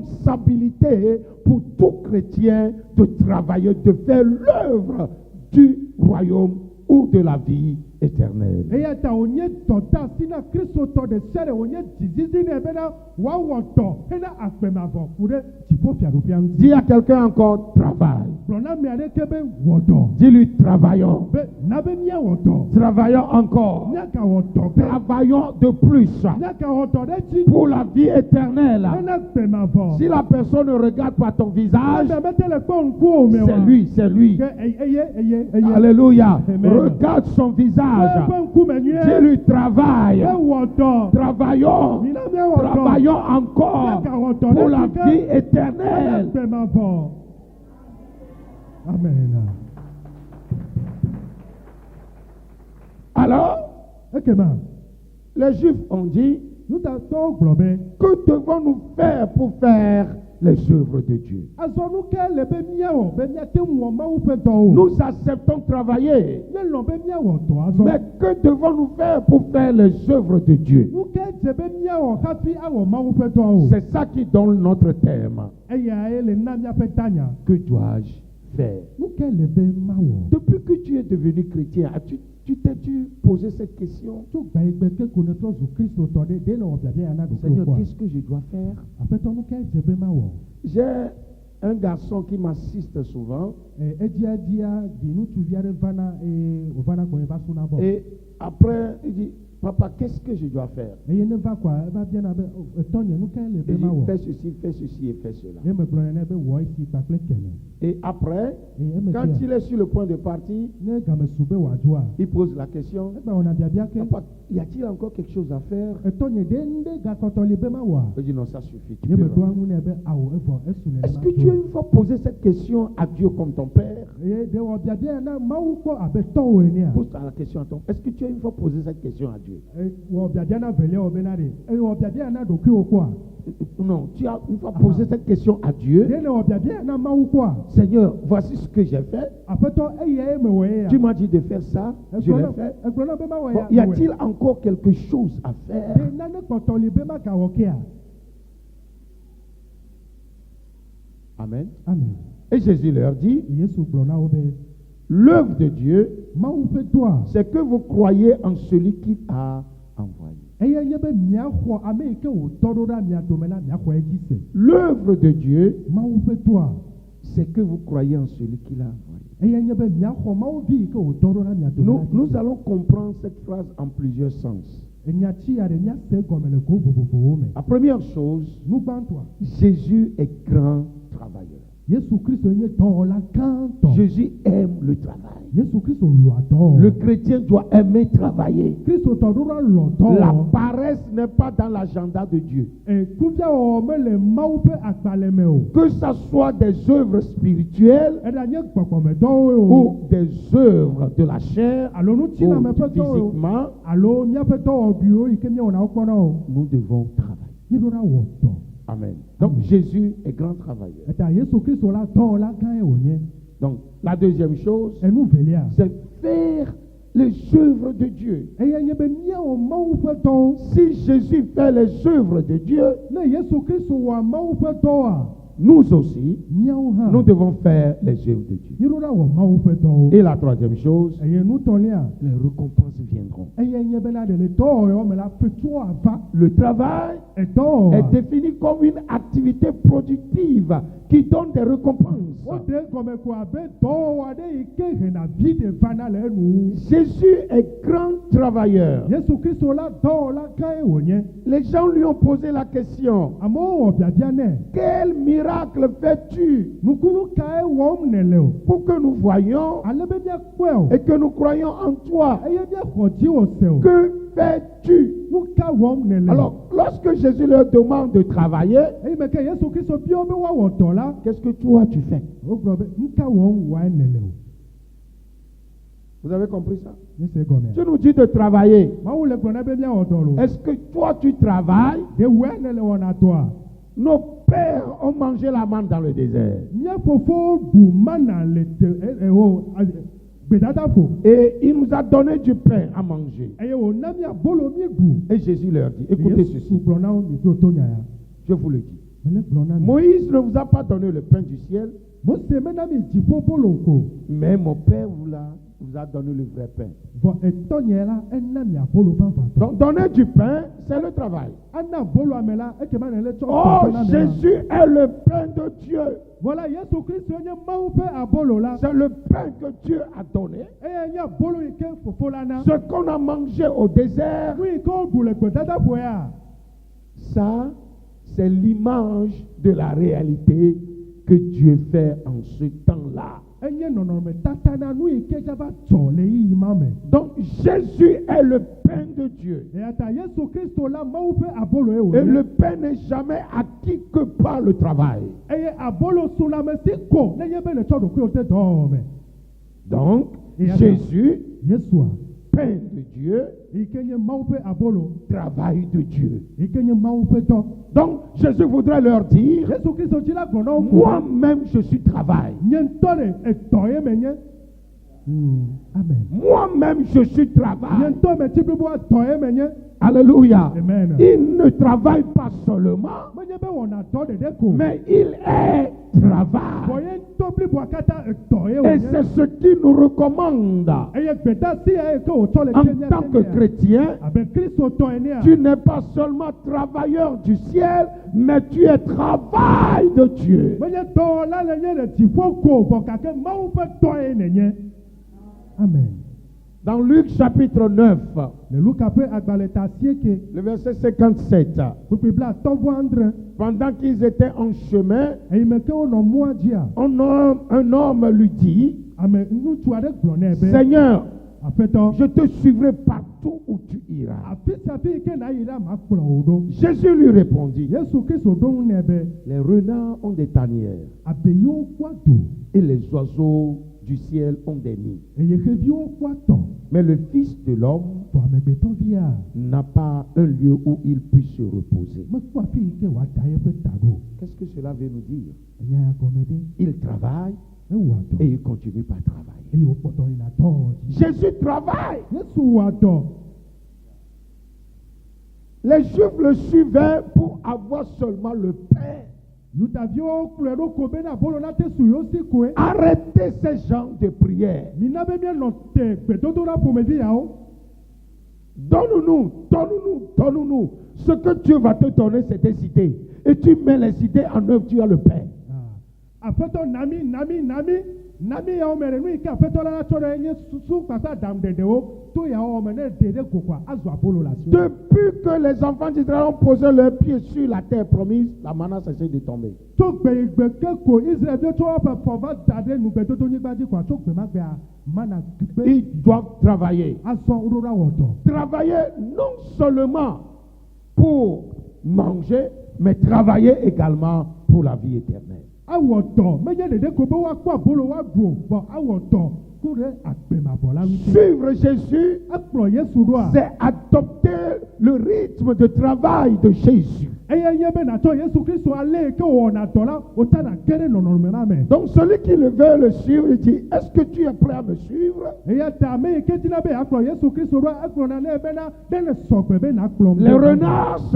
Speaker 3: responsabilité pour tout chrétien de travailler, de faire l'œuvre du royaume ou de la vie éternelle.
Speaker 4: eya ta wònye dɔda si na kristotɔ de sia de wònye dzizizi nɛ bena wòawɔ dɔ hena agbemavɔ ku ɖe dziƒofiaɖuƒea ŋuti.
Speaker 3: Dis à quelqu'un encore, travaille.
Speaker 4: Gblɔ na ame aɖe ke be wɔ dɔ.
Speaker 3: Dis-lui, travaillons.
Speaker 4: Be na be míawɔ dɔ.
Speaker 3: Travaillons encore.
Speaker 4: Míagawɔ dɔ ke.
Speaker 3: Travaillons de plus
Speaker 4: Míagawɔ dɔ ɖe dzi.
Speaker 3: pour la vie éternelle.
Speaker 4: Hena gbemavɔ.
Speaker 3: Si la personne ne regarde pas ton visage,
Speaker 4: Ame mete le kpɔ ŋku o me wa.
Speaker 3: c'est lui.
Speaker 4: Ke eye.
Speaker 3: Alléluia.
Speaker 4: Amen.
Speaker 3: Regarde son visage.
Speaker 4: Eƒe ŋkume nyuie.
Speaker 3: Dis-lui, travaille.
Speaker 4: Ewɔ dɔ.
Speaker 3: Travaillons.
Speaker 4: Mina míawɔ dɔ.
Speaker 3: Travaillons encore
Speaker 4: Míagawɔ dɔ
Speaker 3: pour
Speaker 4: ɖe
Speaker 3: la
Speaker 4: dzi ke.
Speaker 3: vie
Speaker 4: Hena
Speaker 3: éternelle.
Speaker 4: gbemavɔ. Amen.
Speaker 3: Alors,
Speaker 4: Ekema.
Speaker 3: les Juifs ont dit,
Speaker 4: Yudatɔwo gblɔ be.
Speaker 3: que devons-nous faire pour faire les œuvres de Dieu?
Speaker 4: Azɔ nu ke le be míawɔ be míate ŋu wɔ Mawu ƒe dɔwo.
Speaker 3: Nous acceptons travailler,
Speaker 4: Míelɔ̃ be míawɔ dɔ azɔ.
Speaker 3: mais que devons-nous faire pour faire les œuvres de Dieu?
Speaker 4: Nu ke dze be míawɔ hafi awɔ Mawu ƒe dɔwo.
Speaker 3: C'est ça qui donne notre thème.
Speaker 4: Eyae le na míaƒe tanya.
Speaker 3: Que dois-je faire?
Speaker 4: Nu ke le be mawɔ.
Speaker 3: Depuis que tu es devenu chrétien, tu t'es-tu posé cette question?
Speaker 4: Tso gba yi gbe ke ko ne trɔ zu kristotɔ ɖe ɖe le wɔ biabia ya na ɖokui
Speaker 3: Seigneur,
Speaker 4: kɔa.
Speaker 3: qu'est-ce que je dois faire?
Speaker 4: Aƒetɔ nu ke dze be mawɔ.
Speaker 3: J'ai un garçon qui m'assiste souvent
Speaker 4: Edzia di ŋutsuvi aɖe vana eye wòvana gbɔnye va suna bɔ.
Speaker 3: et après il dit, papa, qu'est-ce que je dois faire?
Speaker 4: Eye ne va kɔa eva biana be etɔnye nu ke le
Speaker 3: Il
Speaker 4: be
Speaker 3: dit,
Speaker 4: mawɔ.
Speaker 3: fais ceci et fais cela.
Speaker 4: Ye me gblɔ nɛ be wɔ esi kpakple kɛmɛ.
Speaker 3: Et après,
Speaker 4: Eye eme
Speaker 3: quand il est sur le point de partir,
Speaker 4: ne game su be wòadoa.
Speaker 3: il pose la question,
Speaker 4: Egba wɔna biabia ke.
Speaker 3: papa, y a-t-il encore quelque chose à faire?
Speaker 4: Etɔnye ɖe ŋɖe gakɔtɔ li be mawɔa.
Speaker 3: Il dit, non, ça suffit. Tu
Speaker 4: Ye
Speaker 3: peux
Speaker 4: me ɖo
Speaker 3: rentrer.
Speaker 4: ŋu nɛ be awo evɔ esu nɛ.
Speaker 3: Est-ce que tu as une fois posé cette question à Dieu comme ton père?
Speaker 4: Eye de wɔ biabia ya na Mawu kpɔ abe tɔwo enea.
Speaker 3: Pose la question à ton. Est-ce que tu as une fois posé cette question à Dieu?
Speaker 4: Wɔ biabia na velia wɔ bena ɖe. Eye wɔ biabia ya na ɖokuiwo kpɔa.
Speaker 3: Non, tu as une fois posé cette question à Dieu.
Speaker 4: Ɖe le wɔ biabia ya na Mawu kpɔa.
Speaker 3: Seigneur, voici ce que j'ai fait.
Speaker 4: Aƒetɔ eyae me wɔ ye ya.
Speaker 3: Tu m'as dit de faire ça, je l'ai fait.
Speaker 4: Egblɔ na be mawɔ
Speaker 3: Bon,
Speaker 4: ya.
Speaker 3: y a-t-il encore quelque chose à faire?
Speaker 4: Ɖe nane kpɔtɔ li be magawɔ kea.
Speaker 3: Amen.
Speaker 4: Amen.
Speaker 3: Et Jésus leur dit,
Speaker 4: Yesu gblɔ na wo be.
Speaker 3: l'œuvre de Dieu,
Speaker 4: Mawu ƒe dɔa.
Speaker 3: c'est que vous croyez en celui qui a envoyé.
Speaker 4: Eye nye be miaxɔ ame yi ke wòtɔ ɖo ɖa mia dome na miaxɔ edzi se.
Speaker 3: L'œuvre de Dieu,
Speaker 4: Mawu ƒe dɔa.
Speaker 3: c'est que vous croyez en celui qui l'a envoyé.
Speaker 4: Eye nye be miaxɔ Mawu vi yi ke wòtɔ ɖo ɖa mia dome na
Speaker 3: Nous
Speaker 4: edzi se.
Speaker 3: allons comprendre cette phrase en plusieurs sens.
Speaker 4: Enyatsi ya ɖe miase gɔme le go vovovowo me.
Speaker 3: La première chose,
Speaker 4: Nu gbãtɔa.
Speaker 3: Jésus est grand travailleur.
Speaker 4: Yesu Kristo nye dɔwɔla gãtɔ.
Speaker 3: Jésus aime le travail.
Speaker 4: Yesu Kristo lɔa dɔ.
Speaker 3: Le chrétien doit aimer travailler.
Speaker 4: Kristotɔ ɖo ɖa lɔ dɔ.
Speaker 3: La paresse n'est pas dans l'agenda de Dieu.
Speaker 4: Kuviawɔwɔ mele Mawu ƒe agbalẽ me o.
Speaker 3: Que ce soit des œuvres spirituelles
Speaker 4: Eɖa nye gbɔgbɔmedɔwoe o.
Speaker 3: ou des œuvres de la chair
Speaker 4: Alo
Speaker 3: ou
Speaker 4: nutsiname ƒe dɔwo o.
Speaker 3: physiquement,
Speaker 4: Alo míaƒe dɔwɔɖuiwo yi ke míawɔna wo kpɔna o.
Speaker 3: nous devons travailler.
Speaker 4: Míeɖo ɖa wɔ dɔ.
Speaker 3: Amen. Donc
Speaker 4: Amen.
Speaker 3: Jésus est grand travailleur.
Speaker 4: Eta Yesu Kristo la dɔwɔla gãe wònye.
Speaker 3: Donc la deuxième chose,
Speaker 4: Enu velia.
Speaker 3: c'est faire les œuvres de Dieu.
Speaker 4: Eya nye be míawɔ Mawu ƒe dɔwo.
Speaker 3: Si Jésus fait les œuvres de Dieu,
Speaker 4: Ne Yesu Kristo wɔa Mawu ƒe dɔwoa,
Speaker 3: nous aussi,
Speaker 4: míawo hã.
Speaker 3: nous devons faire les œuvres de Dieu.
Speaker 4: Míeɖo ɖa wɔ Mawu ƒe dɔwo.
Speaker 3: Et la troisième chose,
Speaker 4: Eye nutɔlia.
Speaker 3: les récompenses viendront.
Speaker 4: Eya nye bena ɖe le dɔwɔwɔ me la fetua ava.
Speaker 3: Le travail
Speaker 4: Edɔwɔwɔa.
Speaker 3: est défini comme une activité productive qui donne des récompenses.
Speaker 4: Woɖe gɔme ko abe dɔwɔwɔ aɖe yi ke hena vi ɖe vana le enu.
Speaker 3: Jésus est grand travailleur.
Speaker 4: Yesu Kristo la dɔwɔla gãe wònye.
Speaker 3: Les gens lui ont posé la question,
Speaker 4: Amewo wɔ biabia nɛ.
Speaker 3: quel miracle fais-tu
Speaker 4: Nukunu kae wɔm nèle o.
Speaker 3: pour que nous voyions
Speaker 4: Ale be míakpɔe o.
Speaker 3: et que nous croyions en toi?
Speaker 4: Eye míaxɔ dziwò se o.
Speaker 3: Que fais-tu?
Speaker 4: Nu ka wɔm nèle o.
Speaker 3: Alors, lorsque Jésus leur demande de travailler,
Speaker 4: Eyi me ke Yesu Kristo bia wo be woawɔ dɔ la.
Speaker 3: qu'est-ce que toi tu fais?
Speaker 4: Wogblɔ be nu ka wɔm wɔe nèle o.
Speaker 3: Vous avez compris ça?
Speaker 4: Nye se gɔmea.
Speaker 3: Tu nous dis de travailler.
Speaker 4: Mawu le gblɔ na be míawɔ dɔ lo.
Speaker 3: Est-ce que toi tu travailles?
Speaker 4: De wɔe nèle wɔna dɔa.
Speaker 3: Nos pères ont mangé la manne dans le désert.
Speaker 4: Mía fofowo ɖu mana le gbedada ƒo.
Speaker 3: Et il nous a donné du pain à manger.
Speaker 4: Eye wòna mí abolo mí ɖu.
Speaker 3: Et Jésus leur dit, écoutez
Speaker 4: Yesu
Speaker 3: ceci,
Speaker 4: gblɔ na wo mi ɖo to nya ya.
Speaker 3: je vous le dis.
Speaker 4: mele gblɔ na mi.
Speaker 3: Moïse ne vous a pas donné le pain du ciel,
Speaker 4: Mose mena mi dziƒo bolo ko.
Speaker 3: mais mon Père vous a donné le vrai pain.
Speaker 4: Vɔ etɔnyɛ la ena mi abolo vavãtɔ.
Speaker 3: Donc donner du pain, c'est le travail.
Speaker 4: Ana bolo ame la ekema ne le tsɔ
Speaker 3: Oh,
Speaker 4: kɔkɔ na mi la.
Speaker 3: Jésus est le pain de Dieu.
Speaker 4: Voilà, Yesu Kristo nye Mawu ƒe abolo la.
Speaker 3: C'est le pain que Dieu a donné.
Speaker 4: Eye nye abolo yi ke fofo la na.
Speaker 3: Ce qu'on a mangé au désert,
Speaker 4: Nu yi ke woɖu le gbedadaƒoa,
Speaker 3: ça, c'est l'image de la réalité que Dieu fait en ce temps-là.
Speaker 4: enye nɔnɔmetata na nu yi ke dzava dzɔ le yiyi ma me.
Speaker 3: Donc Jésus est le pain de Dieu.
Speaker 4: Eya ta Yesu Kristo la Mawu ƒe abolo ye
Speaker 3: Et
Speaker 4: wònye.
Speaker 3: le pain n'est jamais acquis que par le travail.
Speaker 4: Eye abolo sunamesi ko nenye be le tsɔ ɖokuiwo de dɔwɔwɔ me.
Speaker 3: Donc,
Speaker 4: Et attends.
Speaker 3: Jésus,
Speaker 4: Yesua
Speaker 3: pain de Dieu,
Speaker 4: yi ke nye Mawu ƒe abolo,
Speaker 3: travail de Dieu.
Speaker 4: yi ke nye Mawu ƒe dɔ.
Speaker 3: Donc, Jésus voudrait leur dire,
Speaker 4: Yesu Kristo dzi la gblɔ na wo ko.
Speaker 3: moi-même je suis travail.
Speaker 4: Nye ŋutɔ ɖe etɔ ye menye. Amen.
Speaker 3: Moi-même je suis
Speaker 4: Nye
Speaker 3: travail.
Speaker 4: ŋutɔ me tsi blibo etɔ ye menye.
Speaker 3: Alléluia.
Speaker 4: Amen.
Speaker 3: Il ne travaille pas seulement,
Speaker 4: Menye be wɔna dɔ ɖeɖe ko.
Speaker 3: mais il est
Speaker 4: Bɔ
Speaker 3: travail.
Speaker 4: ye ŋutɔ bliboa katã etɔ ye
Speaker 3: Et
Speaker 4: wònye.
Speaker 3: c'est ce qu'il nous recommande.
Speaker 4: Eye gbedasi ya ye ke wòtsɔ le
Speaker 3: En
Speaker 4: kenya
Speaker 3: tant que
Speaker 4: kenya.
Speaker 3: chrétien,
Speaker 4: Abe Kristo tɔ enea.
Speaker 3: tu n'es pas seulement travailleur du ciel, mais tu es travail de Dieu.
Speaker 4: Menye dɔwɔla le nye le dziƒo ko vɔ gake Mawu ƒe tɔ ye nenye. Amen.
Speaker 3: Dans Luc chapitre 9,
Speaker 4: Le Luka ƒe agbalẽ ta asieke.
Speaker 3: le verset 57,
Speaker 4: Kpekpe bla atɔ̃ andre.
Speaker 3: pendant qu'ils étaient en chemin,
Speaker 4: Eyi me ke wonɔ mɔa dzia.
Speaker 3: un homme lui dit,
Speaker 4: Ame ŋutsu aɖe gblɔ nɛ be.
Speaker 3: Seigneur,
Speaker 4: Aƒetɔ.
Speaker 3: je te suivrai partout où tu iras.
Speaker 4: Afi sia afi yi ke nàyi la makplɔ wò ɖo.
Speaker 3: Jésus lui répondit,
Speaker 4: Yesu Kristo ɖo ŋu nɛ be.
Speaker 3: les renards ont des tanières
Speaker 4: Abeyiwo kpɔ do.
Speaker 3: et les oiseaux du ciel ont des nids.
Speaker 4: Eye xeviwo kpɔ tɔ.
Speaker 3: Mais le Fils de l'homme
Speaker 4: Vɔ amegbetɔvia.
Speaker 3: n'a pas un lieu où il puisse se reposer.
Speaker 4: Mekpɔ afi yi ke wòada eƒe ta ɖo.
Speaker 3: Qu'est-ce que cela veut nous dire?
Speaker 4: Enya ya gɔme ɖe.
Speaker 3: Il travaille
Speaker 4: Ewɔa dɔ.
Speaker 3: et il continue par travailler.
Speaker 4: Eye wòkpɔtɔ yina dɔ dzi.
Speaker 3: Jésus travaille.
Speaker 4: Yesu wɔa dɔ.
Speaker 3: Les Juifs le suivaient pour avoir seulement le pain.
Speaker 4: Yudaviwo kplɔe ɖo ko be na abolo na te su yewo si koe.
Speaker 3: Arrêtez ces gens de prière.
Speaker 4: Mina be míanɔ te gbedodoɖa ƒomevi yawo.
Speaker 3: Donne-nous, donne-nous, donne-nous. Ce que Dieu va te donner, c'est des idées. Et tu mets les idées en œuvre, tu as le pain.
Speaker 4: Aƒetɔ nami yawo me le nu yi ke aƒetɔ la tsɔ ɖe nye susu kpakple aɖaŋuɖeɖewo to yawo me ne ɖe ɖe ko koa azu abolo le asi.
Speaker 3: Depuis que les enfants d'Israël ont posé leurs pieds sur la terre promise, la manna cessé de tomber.
Speaker 4: Tso gbeyigbe ke ko Israelviwo tsɔ woƒe afɔ va da ɖe nugbedodonyigba dzi koa tso gbe ma gbea mana gbe.
Speaker 3: Ils doivent travailler.
Speaker 4: Azɔ woɖo ɖa wɔ dɔ.
Speaker 3: Travailler non seulement pour manger, mais travailler également pour la vie éternelle.
Speaker 4: Awɔ dɔ menye ɖeɖe ko be woakpɔ abolo woaɖu o bɔn awɔ dɔ ku ɖe agbemabɔ la ŋuti.
Speaker 3: Suivre Jésus,
Speaker 4: Ekplɔ Yesu ɖoa.
Speaker 3: c'est adopter le rythme de travail de Jésus.
Speaker 4: Eye nye be natsɔ Yesu Kristo ale yi ke wɔna dɔ la wotana ge ɖe nɔnɔme ma me.
Speaker 3: Donc celui qui le veut le suivre, il dit, est-ce que tu es prêt à me suivre?
Speaker 4: Eya ta ame yi ke dina be yakplɔ Yesu Kristo ɖoa ekplɔna nɛ bena ne le sɔgbe be nakplɔm.
Speaker 3: Les renards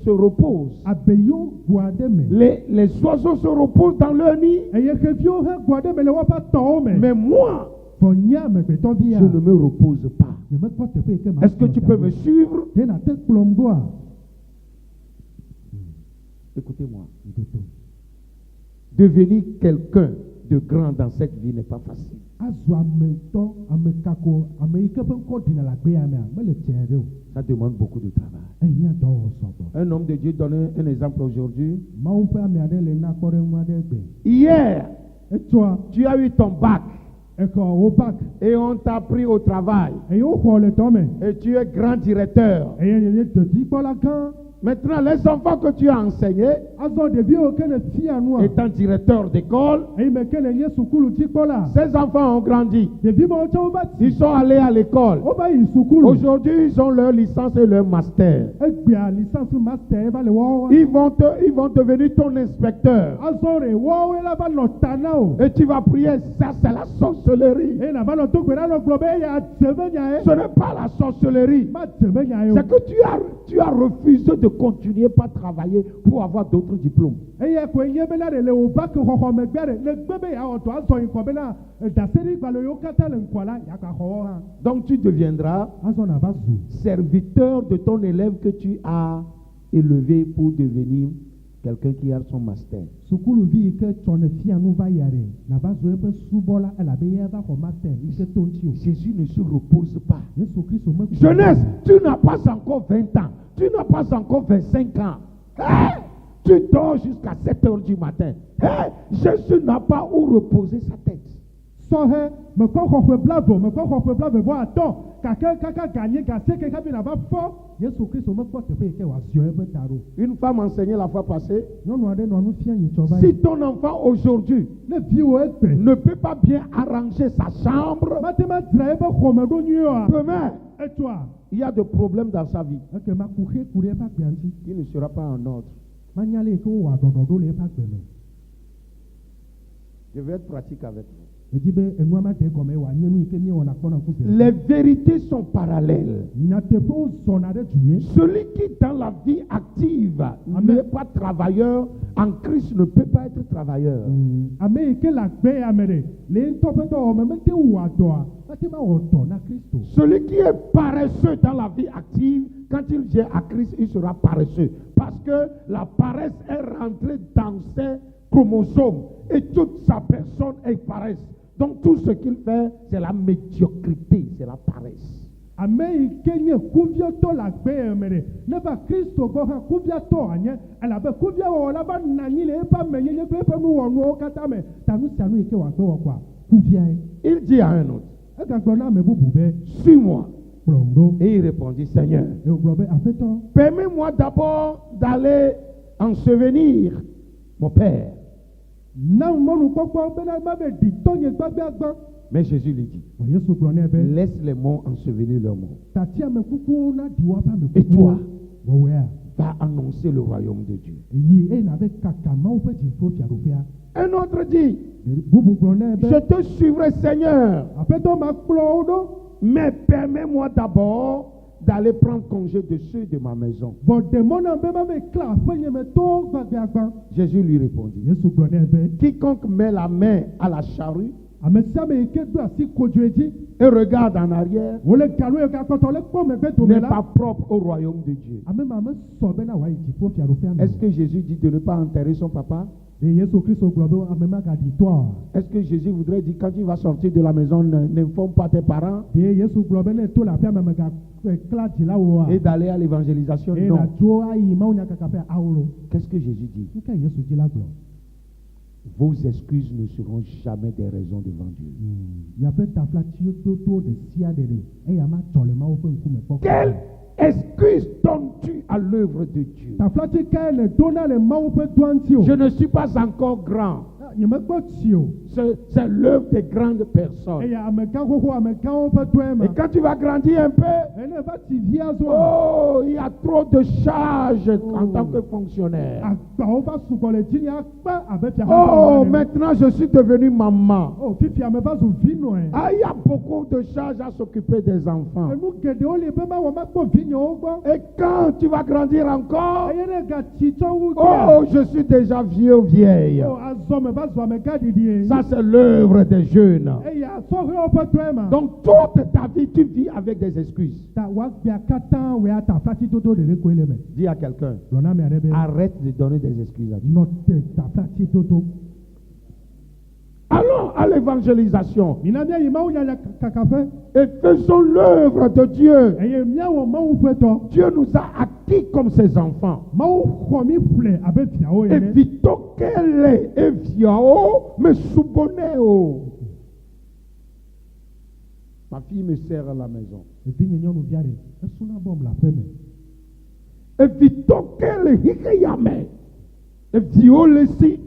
Speaker 3: se reposent.
Speaker 4: Abeyiwo gu aɖe me.
Speaker 3: Les oiseaux se reposent dans leur nid.
Speaker 4: Eye xeviwo hã gu aɖe me le woƒe tɔwo me.
Speaker 3: Mais moi,
Speaker 4: Vɔ nye amegbetɔvia.
Speaker 3: je ne me repose pas.
Speaker 4: Nyemekpɔ teƒe yi ke ma.
Speaker 3: Est-ce que tu peux me suivre?
Speaker 4: Ɖe nate kplɔm goa.
Speaker 3: Écoutez-moi. Devenir quelqu'un de grand dans cette vie n'est pas facile.
Speaker 4: Azu ametɔ amekako ame yi ke ƒe ŋkɔ dina le agbe ya mea mele tiɛ ɖe o.
Speaker 3: Ça demande beaucoup de travail.
Speaker 4: Eya dɔwɔ sɔgbɔ.
Speaker 3: Un homme de Dieu donnait un exemple aujourd'hui.
Speaker 4: Mawu ƒe ame aɖe le na kpɔɖeŋu aɖe gbe.
Speaker 3: Hier,
Speaker 4: Etsɔa
Speaker 3: tu as eu ton bac
Speaker 4: exɔ wo bak.
Speaker 3: et on t'a pris au travail.
Speaker 4: Eye woxɔ le dɔ me.
Speaker 3: Et tu es grand directeur.
Speaker 4: Eye nye dedikpɔla gã.
Speaker 3: Maintenant, les enfants que tu as enseignés,
Speaker 4: Azɔ ɖeviwo ke le fia nua.
Speaker 3: étant directeur d'école,
Speaker 4: Eye me ke le nye sukulu dzikpɔla.
Speaker 3: ces enfants ont grandi.
Speaker 4: Ɖevi mawo tsɛ wova
Speaker 3: Ils sont allés à l'école.
Speaker 4: wova yi sukulu.
Speaker 3: Aujourd'hui, ils ont leur licence et leur master.
Speaker 4: Egbea licence master eva le wɔwɔ.
Speaker 3: Ils vont devenir ton inspecteur.
Speaker 4: Azɔ ɖe wɔwoe la va nɔ ta na o.
Speaker 3: Et tu vas prier, ça c'est la sorcellerie.
Speaker 4: Eye nava nɔ to gbe ɖa nɔ gblɔ be eya dze be nya ye.
Speaker 3: Ce n'est pas la sorcellerie.
Speaker 4: Ma dze be nya ye o.
Speaker 3: C'est que tu as refusé de continuez pas à travailler pour avoir d'autres diplômes.
Speaker 4: eye koe nye bena ɖe le wò bake xɔxɔ megbe ɖe le gbe be yeawɔ dɔ azɔ ŋkɔ bena daseɖigbalẽ yiwo katã le ŋkɔ la yeagaxɔ wɔ hã.
Speaker 3: Donc tu deviendras
Speaker 4: azɔ nava zu
Speaker 3: serviteur de ton élève que tu as élevé pour devenir quelqu'un qui a son master.
Speaker 4: sukuluvi yi ke tsɔ ne fia nu va yia ɖe nava zu eƒe subɔla elabe ye va xɔ master yi ke to ŋuti o.
Speaker 3: Jésus ne se repose pas.
Speaker 4: Yesu Kristo me.
Speaker 3: Jeunesse, tu n'as pas encore 20 ans. Tu n'as pas encore 25 ans. Hey! Tu dors jusqu'à 7 heures du matin. Hey! Jésus n'a pas où reposer sa tête.
Speaker 4: Sɔhɛ mekɔ xɔƒe blave mekɔ xɔƒe blave vɔ atɔ gake kaka ganye gaseke kabi nava fɔ Yesu Kristo mekpɔ teƒe yi ke wòaziɔ eƒe ta ɖo.
Speaker 3: Une femme enseignait la fois passée.
Speaker 4: Nyɔnu aɖe nɔ nu fia nyitsɔ va
Speaker 3: Si
Speaker 4: yi.
Speaker 3: ton enfant aujourd'hui
Speaker 4: Ne viwo egbe.
Speaker 3: ne peut pas bien arranger sa chambre,
Speaker 4: Mate ma dzra eƒe xɔme ɖo nyuie oa.
Speaker 3: demain,
Speaker 4: Etoa.
Speaker 3: il y a des problèmes dans sa vie.
Speaker 4: Eke ma ku xe ku ɖe eƒe agbea ŋuti.
Speaker 3: Il ne sera pas en ordre.
Speaker 4: Manya le yi ke wowɔ aɖɔɖɔ ɖo le eƒe agbe me.
Speaker 3: Je vais être pratique avec vous.
Speaker 4: Edzi be enua ma de gɔme wòanye nu yi ke míewɔna kpɔna ŋku ze.
Speaker 3: Les vérités sont parallèles.
Speaker 4: Nyateƒewo zɔna ɖe dzu ye.
Speaker 3: Celui qui dans la vie active n'est pas travailleur, en Christ ne peut pas être travailleur.
Speaker 4: Ame yi ke le agbe ya me ɖe le ŋutɔ ƒe dɔwɔme mete wɔ adɔa mate ma wɔ dɔ na Kristo.
Speaker 3: Celui qui est paresseux dans la vie active, quand il vient à Christ, il sera paresseux. Parce que la paresse est rentrée dans ses chromosomes et toute sa personne est paresse. Donc tout ce qu'il fait, c'est la médiocrité, c'est la paresse.
Speaker 4: Ame yi ke nye kuviatɔ le agbe ya me ɖe ne va Kristo gbɔ hã kuviatɔ anye elabe kuviawɔwɔ la va nɔ anyi le eƒe amenyenye kple eƒe nuwɔnuwo katã me ta nu sia nu yi ke wòagbe wɔ kɔa kuvia ye.
Speaker 3: Il dit à un autre,
Speaker 4: Egagblɔ na ame bubu be
Speaker 3: suis-moi.
Speaker 4: kplɔm ɖo.
Speaker 3: Et il répondit, Seigneur,
Speaker 4: Eye wògblɔ be aƒetɔ
Speaker 3: permets-moi d'abord d'aller ensevelir mon père.
Speaker 4: na mɔnukpɔkpɔ bena mabe ɖi tɔnye gbagbagbã.
Speaker 3: Mais Jésus lui dit,
Speaker 4: Wɔ Yesu gblɔ nɛ be
Speaker 3: laisse les morts ensevelir leurs morts.
Speaker 4: tati ame kukuwo na ɖi woƒe ame
Speaker 3: Et toi,
Speaker 4: kukuwo. Wɔwɔea
Speaker 3: va annoncer le royaume de Dieu.
Speaker 4: yi eye nabe kaka Mawu ƒe dziƒo fiaɖoƒea.
Speaker 3: Un autre dit,
Speaker 4: Bubu gblɔ nɛ be
Speaker 3: je te suivrai, Seigneur,
Speaker 4: aƒetɔ makplɔ wo ɖo.
Speaker 3: mais permets-moi d'abord d'aller prendre congé de ceux de ma maison.
Speaker 4: Vɔ ɖe mɔ nam be mave kla aƒenye me towo gbagbeagbã.
Speaker 3: Jésus lui répondit,
Speaker 4: Yesu gblɔ nɛ be
Speaker 3: quiconque met la main à la charrue
Speaker 4: ame sia ame yi ke do asi kodzoe dzi
Speaker 3: et regarde en arrière
Speaker 4: wòle galo yi ke akpɔtɔ le kpɔ megbe dome
Speaker 3: n'est pas
Speaker 4: la
Speaker 3: propre au royaume de Dieu.
Speaker 4: ame ma mesɔ bena wòayi dziƒo fiaɖoƒea me.
Speaker 3: Est-ce que Jésus dit de ne pas enterrer son papa?
Speaker 4: Eye Yesu Kristo gblɔ be ame magaɖi tɔa.
Speaker 3: Est-ce que Jésus voudrait dire quand tu vas sortir de la maison, n'informe pas tes parents
Speaker 4: Eye Yesu gblɔ be ne to le aƒea me megakla dzilawoa.
Speaker 3: et d'aller à l'évangélisation?
Speaker 4: Eye
Speaker 3: Non.
Speaker 4: nàtso ayi mawunyakakaƒea awolo.
Speaker 3: Qu'est-ce que Jésus dit?
Speaker 4: Nu ka Yesu dzi la gblɔ.
Speaker 3: Vos excuses ne seront jamais des raisons devant Dieu.
Speaker 4: Miaƒe taflatsi dodo ɖe sia ɖe eya matsɔ le Mawu ƒe ŋkume kpɔkpɔ.
Speaker 3: Quelle excuse donnes-tu à l'œuvre de Dieu?
Speaker 4: Taflatsi kae le dona le Mawu ƒe dɔa ŋuti o.
Speaker 3: Je ne suis pas encore grand.
Speaker 4: Nyemekpɔ tsi o.
Speaker 3: C'est l'œuvre des grandes personnes.
Speaker 4: Eya amegã xoxo amegãwo ƒe dɔe me.
Speaker 3: Et quand tu vas grandir un peu,
Speaker 4: Ene va tsi vi azɔ.
Speaker 3: oh, il y a trop de charges en tant que fonctionnaire.
Speaker 4: Agbawo va sugbɔ le dzi akpe abe fia.
Speaker 3: Oh, maintenant je suis devenu maman.
Speaker 4: Oh, fifia me va zu vinɔe.
Speaker 3: Ah, il y a beaucoup de charges à s'occuper des enfants.
Speaker 4: Enu geɖewo li be mawɔ makpɔ vinyewo gbɔ.
Speaker 3: Et quand tu vas grandir encore,
Speaker 4: Eye ne gatsi tsɔ wu
Speaker 3: oh, je suis déjà vieux, vieille.
Speaker 4: Oh, azɔ me va zu amegã ɖiɖi.
Speaker 3: Ça, c'est l'œuvre des jeunes.
Speaker 4: Eya sɔhewo ƒe dɔe ma.
Speaker 3: Donc, toute ta vie, tu vis avec des excuses.
Speaker 4: Ta woagbea katã wòya taflatsi dodo ɖeɖe koe le me.
Speaker 3: Dis à quelqu'un,
Speaker 4: Gblɔ na ame aɖe be
Speaker 3: arrête de donner des excuses à Dieu.
Speaker 4: nɔ te taflatsi dodo.
Speaker 3: Allons à l'évangélisation
Speaker 4: Mina míayi mawunyanya kakaƒe.
Speaker 3: et faisons l'œuvre de Dieu.
Speaker 4: Eye míawɔ Mawu ƒe dɔ.
Speaker 3: Dieu nous a acquis comme ses enfants.
Speaker 4: Mawu xɔ mi ƒle abe fiawo ene.
Speaker 3: Évitons qu'elle est eviao, me soubonneo. Ma fille me sert à la maison.
Speaker 4: Evinye nyɔnuvia ɖe esuna bɔm le aƒe me.
Speaker 3: Évitons qu'elle hikeyame. Evio le si.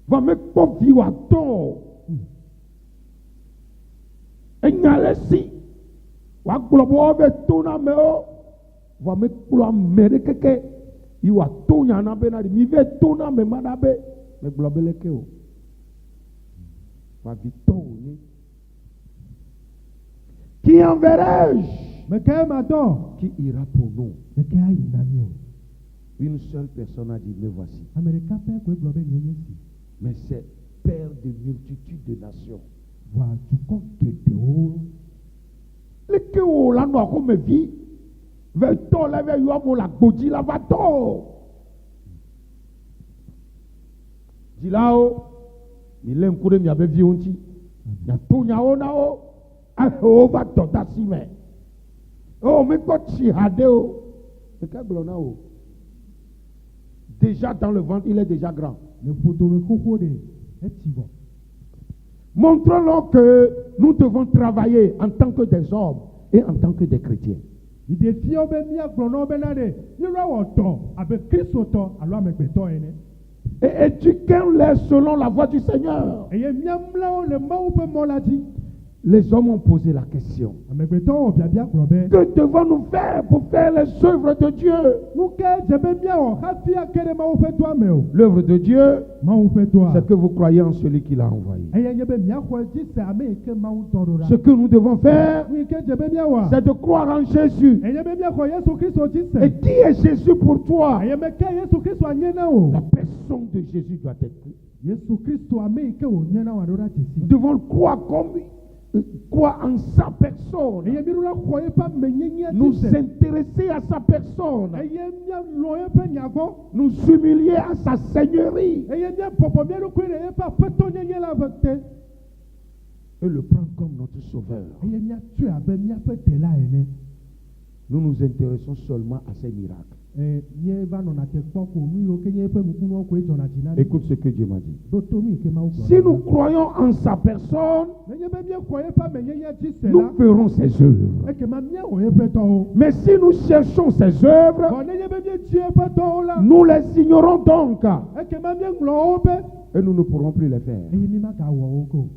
Speaker 3: Va me kpɔ viwoatɔ. Enya le si. Wa gblɔ be wobe to na amewo. Va me kplɔ ame ɖe keke. Yi wa to nya na be na ɖi. Mi ve to na ame ma na be. Me gblɔ be leke o. Va vi tɔ o nye. Qui enverrai-je?
Speaker 4: Meke ma dɔ.
Speaker 3: Qui ira pour nous?
Speaker 4: Meke ayi na mi o.
Speaker 3: Une seule personne a dit, me voici.
Speaker 4: ame ɖeka pɛ koe gblɔ be nye nye si.
Speaker 3: Mais c'est père de multitudes de nations.
Speaker 4: Vɔa dukɔ geɖewo.
Speaker 3: Leke wo la nɔ ko me vi. Ve tɔ la ve yɔ mo la gbodzi la va tɔ. Dzilawo, mi le ŋku ɖe miabe viwo ŋuti. Miato nyawo na wo. Ahe wo va tɔ da si me. O mi kpɔ tsi ha ɖe o. Eke gblɔ na wo. Déjà dans le ventre, il est déjà grand.
Speaker 4: Le ƒodome xoxo ɖe etsi vɔ.
Speaker 3: Montrons-leur que nous devons travailler en tant que des hommes et en tant que des chrétiens.
Speaker 4: Ɖeviwo be míagblɔ na wo bena ɖe míeva wɔ dɔ abe kristotɔ alo amegbetɔ ene.
Speaker 3: Et éduquons-les selon la voie du Seigneur.
Speaker 4: Eye míamlawo le Mawu ƒe mɔ la dzi.
Speaker 3: Les hommes ont posé la question.
Speaker 4: Amegbetɔwo wɔ biabia gblɔ be.
Speaker 3: Que devons-nous faire pour faire les œuvres de Dieu?
Speaker 4: Nu ke dze be míawɔ hafi ake ɖe Mawu ƒe doa me o.
Speaker 3: L'œuvre de Dieu,
Speaker 4: Mawu ƒe doa.
Speaker 3: c'est que vous croyez en celui qui l'a envoyé.
Speaker 4: Eye nye be míaxɔ edzi se ame yi ke Mawu tɔ ɖo
Speaker 3: Ce
Speaker 4: ɖa.
Speaker 3: que nous devons faire,
Speaker 4: Nu yi ke dze be míawɔa.
Speaker 3: c'est de croire en Jésus.
Speaker 4: Eye be míaxɔ Yesu Kristo dzi se.
Speaker 3: Et qui est Jésus pour toi?
Speaker 4: Eye me ke Yesu Kristo nye na o.
Speaker 3: La personne de Jésus doit être prise.
Speaker 4: Yesu Kristo ame yi ke wònye na wa ɖo ɖa dzesi.
Speaker 3: Nous devons croire en sa personne.
Speaker 4: Eye míɖo ɖa xɔ yeƒe amenyenye
Speaker 3: Nous
Speaker 4: dzi se.
Speaker 3: intéresser à sa personne.
Speaker 4: Eye míalɔ yeƒe nya gbɔ.
Speaker 3: Nous humilier à sa seigneurie.
Speaker 4: Eye míabɔbɔ mía ɖokui ɖe yeƒe aƒetɔnyenye la te.
Speaker 3: Et le prendre comme notre sauveur.
Speaker 4: Eye míatɔe abe míaƒe Dela ene.
Speaker 3: Nous nous intéressons seulement à ces miracles.
Speaker 4: Míeva nɔna te kpɔ ko nu yiwo ke nye eƒe nukunuwo koe dzɔna dzi na mí.
Speaker 3: Écoute ce que Dieu m'a dit.
Speaker 4: Ɖo to nu yi ke Mawu gblɔ.
Speaker 3: Si nous croyons en sa personne,
Speaker 4: Nenye be míexɔ yeƒe amenyenye dzi se
Speaker 3: nous
Speaker 4: la.
Speaker 3: ferons ses œuvres.
Speaker 4: Ekema míawɔ yeƒe dɔwo.
Speaker 3: Mais si nous cherchons ses œuvres,
Speaker 4: Vɔ nenye be míedzi yeƒe dɔwo la.
Speaker 3: nous les ignorons donc.
Speaker 4: Ekema míeŋlɔ wo be.
Speaker 3: Et nous ne pourrons plus les faire.
Speaker 4: Eye mímagawɔ wo ko.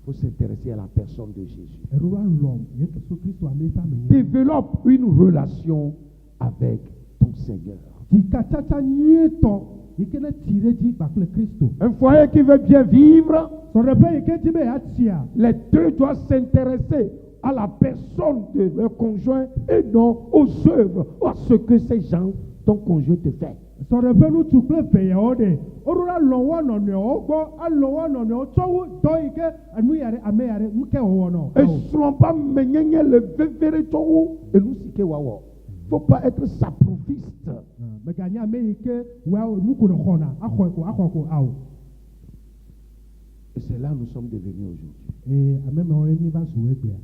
Speaker 3: Il faut s'intéresser à la personne de Jésus.
Speaker 4: Eɖo ɖa lɔm Yesu Kristo ame ƒe amenyenye.
Speaker 3: Développe une relation avec ton Seigneur.
Speaker 4: Dzikatsatsa nyuietɔ yi ke ne tsi ɖe dzi kpakple Kristo.
Speaker 3: Un foyer qui veut bien vivre,
Speaker 4: Sɔɖeƒe yi ke dzi be yeatsia.
Speaker 3: les deux doivent s'intéresser à la personne de leur conjoint et non aux œuvres, ou à ce que ces gens, ton conjoint te fait.
Speaker 4: Sɔɖeƒe ŋutsu kple veyawo ɖe woɖo ɖa lɔ wo nɔnɔewo gbɔ alɔ wo nɔnɔewo tsɔ wo dɔ yi ke enu ya ɖe ame ya ɖe nu ke wɔwɔ nɔ.
Speaker 3: Et souvent pas menyenye le vevere tsowo et nous si ke wawo. Faut pas être saprophiste.
Speaker 4: Meganya ame yi ke wa nu ko ɖe xɔna axɔ ko awo.
Speaker 3: Et c'est là où nous sommes devenus aujourd'hui.
Speaker 4: Ame mawo mi va su egbea.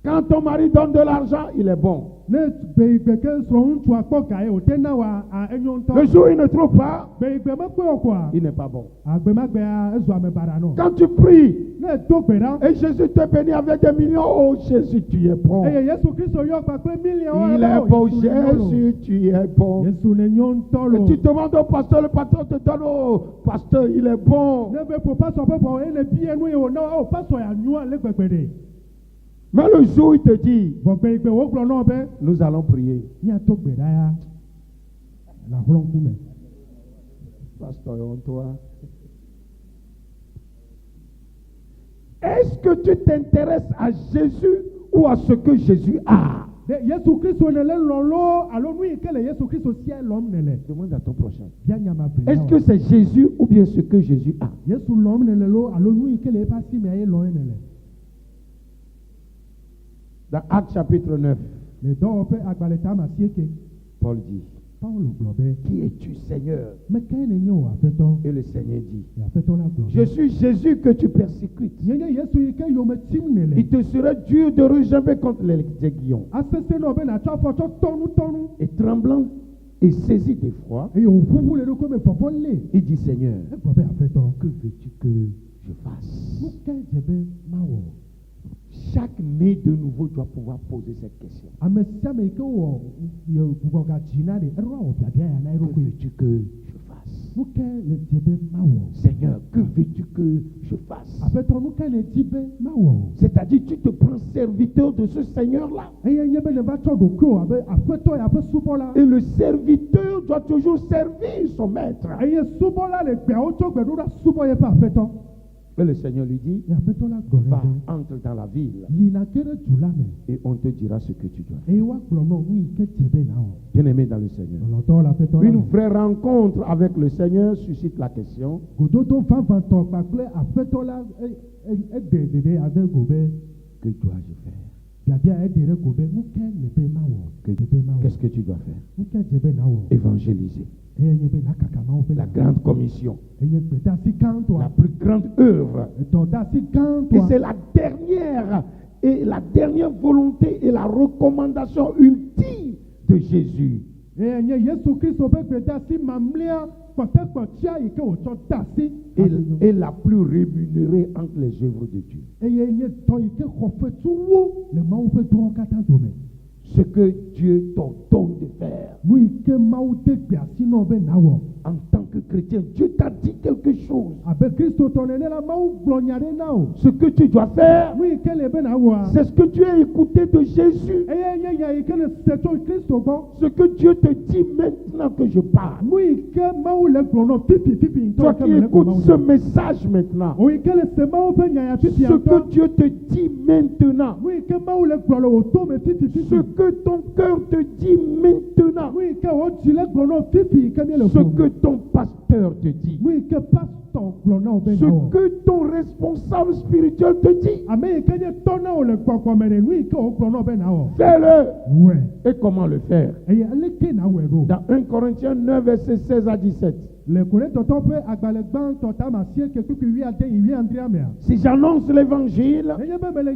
Speaker 3: Quand ton mari donne de l'argent, il est bon.
Speaker 4: Ne beyigbe ke srɔ̃ŋutsua kpɔ ga ye wòte na wa enyo ŋutɔ.
Speaker 3: Le jour où il ne trouve pas,
Speaker 4: Beyigbe mekpɔe o koa.
Speaker 3: il n'est pas bon.
Speaker 4: Agbemagbea ezu ame baɖa nɔ.
Speaker 3: Quand tu pries,
Speaker 4: Ne do gbe ɖa.
Speaker 3: et Jésus te bénit avec des millions, oh Jésus, tu es bon.
Speaker 4: Eye Yesu Kristo yɔ kpakple miliɔn.
Speaker 3: Il est bon, Jésus, tu es bon.
Speaker 4: Yesu ne nyo ŋutɔ
Speaker 3: Et
Speaker 4: lo.
Speaker 3: tu demandes au pasteur, le pasteur te donne, oh pasteur, il est bon.
Speaker 4: Ne be ƒo pastor ƒe bɔ eye ne bie nu ye wòna o pastor ya nyua le gbegbe ɖe.
Speaker 3: Mais le jour où il te dit,
Speaker 4: Bɔgbe gbe wogblɔ nɔ be
Speaker 3: nous allons prier.
Speaker 4: míato gbe ɖa ya le ahlɔ̃ ŋkume.
Speaker 3: Pasteur, toi. Est-ce que tu t'intéresses à Jésus ou à ce que Jésus a?
Speaker 4: De Yesu Kristo ne le lɔlɔ alo nu yi ke le Yesu Kristo sia lɔm ne le.
Speaker 3: Demande à ton prochain.
Speaker 4: Bia nyama bli.
Speaker 3: Est-ce que c'est Jésus ou bien ce que Jésus a?
Speaker 4: Yesu lɔm ne le lo alo nu yi ke le eƒe asi me ye lɔm ne le.
Speaker 3: Dans Actes chapitre 9,
Speaker 4: Le dɔwɔƒe agbalẽta ma sieke.
Speaker 3: Paul dit,
Speaker 4: Paulo gblɔ be.
Speaker 3: qui es-tu Seigneur?
Speaker 4: Mekae ne nye wò aƒetɔ.
Speaker 3: Et le Seigneur dit,
Speaker 4: Aƒetɔ la gblɔ.
Speaker 3: je suis Jésus que tu persécutes.
Speaker 4: Nye nye Yesu yi ke yome tim ne le.
Speaker 3: Il te serait dur de rejeter contre les aiguillons.
Speaker 4: Asese nɔ be natsɔ afɔ tsɔ tɔnu.
Speaker 3: Et tremblant et saisi d'effroi,
Speaker 4: Eye wòƒuƒu le ɖokui me pɔpɔ lé.
Speaker 3: il dit, Seigneur,
Speaker 4: Egblɔ be aƒetɔ.
Speaker 3: que veux-tu que je fasse?
Speaker 4: Nu ke dze be mawɔ.
Speaker 3: Chaque né de nouveau doit pouvoir poser cette question.
Speaker 4: Ame sia ame yi ke wɔ gugɔ gadzi na ɖe eɖo awɔ biabia ya na
Speaker 3: Que
Speaker 4: eɖokui.
Speaker 3: veux-tu que je fasse?
Speaker 4: Nu ke le dze be mawɔ.
Speaker 3: Seigneur, que veux-tu que je fasse?
Speaker 4: Aƒetɔ nu ke le di be mawɔ.
Speaker 3: C'est-à-dire, tu te prends serviteur de ce Seigneur-là.
Speaker 4: Eye nye be ne va tsɔ ɖokui o abe aƒetɔ ya ƒe subɔla.
Speaker 3: Et le serviteur doit toujours servir son maître.
Speaker 4: Eye subɔla le gbeawo tso gbeɖoɖa subɔ yeƒe aƒetɔ.
Speaker 3: Et le Seigneur lui dit,
Speaker 4: eye aƒetɔ la gblɔ
Speaker 3: va,
Speaker 4: nɛ be
Speaker 3: entre dans la ville
Speaker 4: yina ge ɖe du la me
Speaker 3: et on te dira ce que tu dois faire.
Speaker 4: eye woagblɔ nɔ nu yi ke dze be nawɔ.
Speaker 3: Bien-aimé dans le Seigneur.
Speaker 4: Lɔlɔtɔwo le aƒetɔ la
Speaker 3: Une
Speaker 4: me.
Speaker 3: vraie rencontre avec le Seigneur suscite la question,
Speaker 4: Gododo vavãtɔ kpakple aƒetɔ la eɖe ɖeɖe ade go be
Speaker 3: que dois-je faire?
Speaker 4: biabia eɖe ɖe go be nu ke le be mawɔ
Speaker 3: Que-
Speaker 4: dze be mawɔ
Speaker 3: Qu'est-ce que tu dois faire?
Speaker 4: nu ke dze be nawɔ
Speaker 3: Évangéliser.
Speaker 4: eye nye be nakaka mawo ƒe
Speaker 3: La
Speaker 4: nya.
Speaker 3: grande commission.
Speaker 4: eye gbedasi
Speaker 3: La
Speaker 4: gãtɔa
Speaker 3: plus grande œuvre.
Speaker 4: dɔdasi
Speaker 3: Et
Speaker 4: gãtɔa
Speaker 3: c'est la dernière volonté et la recommandation ultime de Jésus.
Speaker 4: eye nye Yesu Kristo ƒe gbedasi mamlɛa kpɔtɛkpɔtia yi ke wòtsɔ de asi
Speaker 3: Et la plus rémunérée entre les œuvres de Dieu.
Speaker 4: eye nye dɔ yi ke xɔ fetuwo le Mawu ƒe dɔwo katã dome.
Speaker 3: Ce que Dieu t'ordonne de faire.
Speaker 4: Nu yi ke Mawu de gbe asi nɔ be nawɔ.
Speaker 3: En tant que chrétien, Dieu t'a dit quelque chose.
Speaker 4: Abe kristotɔ nene la Mawu gblɔ nya ɖe na o.
Speaker 3: Ce que tu dois faire,
Speaker 4: Nu yi ke le be nawɔa.
Speaker 3: c'est ce que tu as écouté de Jésus.
Speaker 4: Eye nye nya yi ke le se tso Kristo gbɔ.
Speaker 3: Ce que Dieu te dit maintenant que je parle.
Speaker 4: Nu yi ke Mawu le gblɔ nɔ pipi
Speaker 3: Toi
Speaker 4: ŋutɔ ke
Speaker 3: qui
Speaker 4: me le gblɔ
Speaker 3: écoutes
Speaker 4: Mawu
Speaker 3: ce
Speaker 4: nɔ.
Speaker 3: message maintenant.
Speaker 4: O yi ke le se Mawu ƒe nya ya pipi
Speaker 3: Ce que
Speaker 4: ŋutɔ.
Speaker 3: Dieu te dit maintenant.
Speaker 4: Nu yi ke Mawu le gblɔ le wò tome pipi.
Speaker 3: Ce que ton cœur te dit maintenant.
Speaker 4: Nu yi ke wò dzi le gblɔ nɔ pipi yi ke mi le
Speaker 3: Ce
Speaker 4: ƒom.
Speaker 3: que ton pasteur te dit.
Speaker 4: Nu yi ke pastɔ gblɔ na wo be
Speaker 3: Ce
Speaker 4: nawɔ.
Speaker 3: que ton responsable spirituel te dit.
Speaker 4: Ame yi ke nye tɔ na wo le gbɔgbɔme ɖe nu yi ke wò gblɔ nɔ be nawɔ.
Speaker 3: Fais-le.
Speaker 4: Wɔe.
Speaker 3: Et comment le faire?
Speaker 4: Eye aleke na wɔe ɖo.
Speaker 3: Dans 1 Corinthiens 9, versets 16 à 17.
Speaker 4: Le Korintɔtɔ ƒe agbalẽ gbãtɔ tame asieke kpikpi 10 yi 11 mea.
Speaker 3: Si j'annonce l'évangile,
Speaker 4: Nenye be mele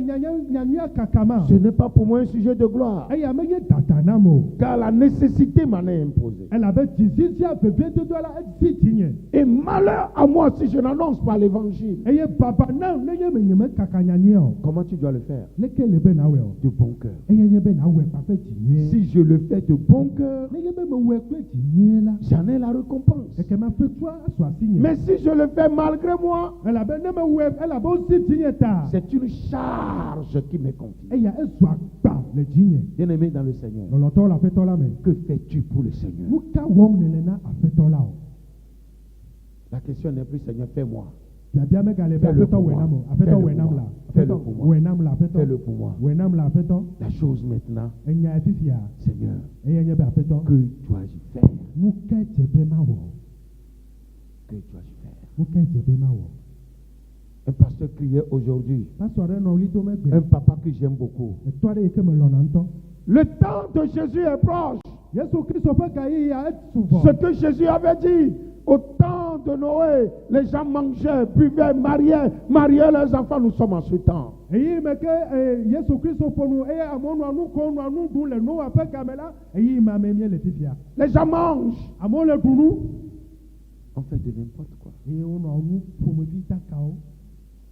Speaker 4: nyanyua kakama.
Speaker 3: ce n'est pas pour moi un sujet de gloire.
Speaker 4: Eye ame nye dada nam o.
Speaker 3: Car la nécessité m'en est imposée.
Speaker 4: Elabe dzizizia vevedodo la edzi dzinye.
Speaker 3: Et malheur à moi si je n'annonce pas l'évangile.
Speaker 4: Eye baba nam nenye me nye me kaka nyanyua o.
Speaker 3: Comment tu dois le faire?
Speaker 4: Leke le be nawɔe o.
Speaker 3: De bon cœur.
Speaker 4: Eye nye be nawɔe kpakple dzinyuie.
Speaker 3: Si je le fais de bon cœur,
Speaker 4: Nenye be mewɔe kple dzinyuie la.
Speaker 3: j'en ai la récompense.
Speaker 4: Ekema fetua asu asinye.
Speaker 3: Mais si je le fais malgré moi,
Speaker 4: Elabe ne mewɔe elabe wosi dzinye ta.
Speaker 3: c'est une charge qui m'est confiée.
Speaker 4: Eya ezu agba le dzinye.
Speaker 3: Bien-aimé dans le Seigneur,
Speaker 4: Lɔlɔtɔ le aƒetɔ la me.
Speaker 3: que fais-tu pour le Seigneur?
Speaker 4: Nu ka wɔm nele na aƒetɔ la o.
Speaker 3: La question n'est plus Seigneur, fais-moi.
Speaker 4: Biabia megale be
Speaker 3: Fais-le
Speaker 4: aƒetɔ
Speaker 3: pour
Speaker 4: wɔ
Speaker 3: moi.
Speaker 4: nam o. Aƒetɔ
Speaker 3: Fais-le
Speaker 4: wɔ nam
Speaker 3: pour
Speaker 4: la.
Speaker 3: moi. Fais-le
Speaker 4: Aƒetɔ
Speaker 3: pour moi.
Speaker 4: wɔ nam la aƒetɔ.
Speaker 3: Fais-le pour moi.
Speaker 4: Wɔ nam la aƒetɔ.
Speaker 3: La chose maintenant,
Speaker 4: Enya efifia.
Speaker 3: Seigneur,
Speaker 4: Eye nye be aƒetɔ.
Speaker 3: que dois-je faire?
Speaker 4: Nu ke dze be mawɔ.
Speaker 3: Que dois-je faire?
Speaker 4: Nu ke dze be mawɔ.
Speaker 3: Un pasteur criait aujourd'hui,
Speaker 4: Pastor ɖe nɔ wli dom egbe.
Speaker 3: un papa que j'aime beaucoup.
Speaker 4: Etɔ aɖe yi ke me lɔna ŋutɔ.
Speaker 3: Le temps de Jésus est proche.
Speaker 4: Yesu Kristo ƒe gayiya etu
Speaker 3: Ce
Speaker 4: vɔ.
Speaker 3: que Jésus avait dit, au temps de Noé, les gens mangeaient, buvaient, mariaient leurs enfants. Nous sommes en ce temps.
Speaker 4: Eyi me ke Yesu Kristo ƒo nu eye amewo nɔa nu kom nɔa nu ɖum le Noa ƒe game la. Eyi me ame mie le fifia.
Speaker 3: Les gens mangent.
Speaker 4: Amewo le ɖu nu.
Speaker 3: On fait de n'importe quoi.
Speaker 4: Eye wonɔ nu ƒomevi dakawo.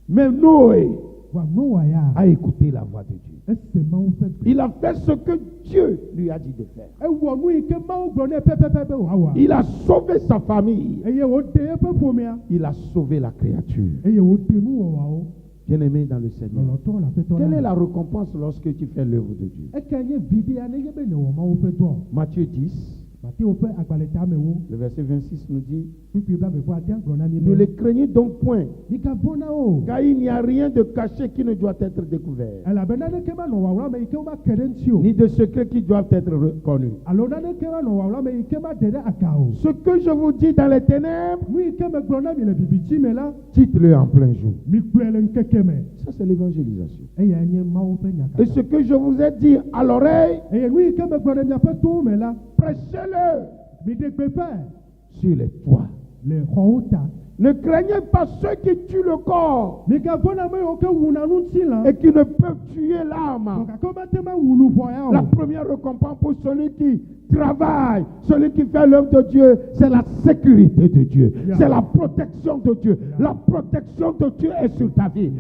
Speaker 3: Mais Noé
Speaker 4: Wa Noa ya.
Speaker 3: a écouté la voix de Dieu.
Speaker 4: Ese Mawu ƒe gbe.
Speaker 3: Il a fait ce que Dieu lui a dit de faire.
Speaker 4: Ewɔ nu yi ke Mawu gblɔ nɛ pɛpɛpɛ be wòawɔa.
Speaker 3: Il a sauvé sa famille.
Speaker 4: Eye wòɖe eƒe ƒomea.
Speaker 3: Il a sauvé la créature.
Speaker 4: Eye wòɖe nuwɔwɔawo.
Speaker 3: Bien-aimé dans le Seigneur,
Speaker 4: Lɔlɔtɔ le aƒetɔ
Speaker 3: quelle
Speaker 4: la
Speaker 3: est
Speaker 4: me.
Speaker 3: la récompense lorsque tu fais l'œuvre de Dieu?
Speaker 4: Eke nye viɖea nenye be nèwɔ Mawu ƒe dɔ.
Speaker 3: Matthieu 10,
Speaker 4: Matewo ƒe agbalẽ tamewo.
Speaker 3: le verset 26 nous dit,
Speaker 4: Kpikpi blablabla gblɔ na mi
Speaker 3: ne
Speaker 4: be.
Speaker 3: les craignez donc point,
Speaker 4: Migavɔ̃ na wo.
Speaker 3: car il n'y a rien de caché qui ne doit être découvert,
Speaker 4: Elabena naneke manɔ wawla me yi ke womake ɖe ŋuti o.
Speaker 3: ni de secrets qui doivent être reconnus.
Speaker 4: Alo naneke manɔ wawla me yi ke maɖe ɖe aga o.
Speaker 3: Ce que je vous dis dans les ténèbres,
Speaker 4: Nu yi ke megblɔ na mi le vivitsi me la.
Speaker 3: dites-le en plein jour.
Speaker 4: Migblɔe le ŋkeke me.
Speaker 3: Ça, c'est l'évangélisation.
Speaker 4: Eya nye Mawu ƒe
Speaker 3: Et ce
Speaker 4: nyakaka.
Speaker 3: que je vous ai dit à l'oreille,
Speaker 4: Eye nu yi ke megblɔ ɖe miaƒe towo me la.
Speaker 3: prêchez-le
Speaker 4: Miɖe gbeƒãe
Speaker 3: sur les toits.
Speaker 4: le xɔwo ta.
Speaker 3: Ne craignez pas ceux qui tuent le corps
Speaker 4: Migavɔ̃ na ame yiwo ke wuna ŋutilã.
Speaker 3: et qui ne peuvent tuer l'âme.
Speaker 4: Gake womate ma wu luʋɔ ya
Speaker 3: La
Speaker 4: o.
Speaker 3: première récompense pour celui qui travaille, celui qui fait l'œuvre de Dieu, c'est la sécurité de Dieu.
Speaker 4: Yeah.
Speaker 3: C'est la protection de Dieu.
Speaker 4: Yeah.
Speaker 3: La protection de Dieu est sur ta vie.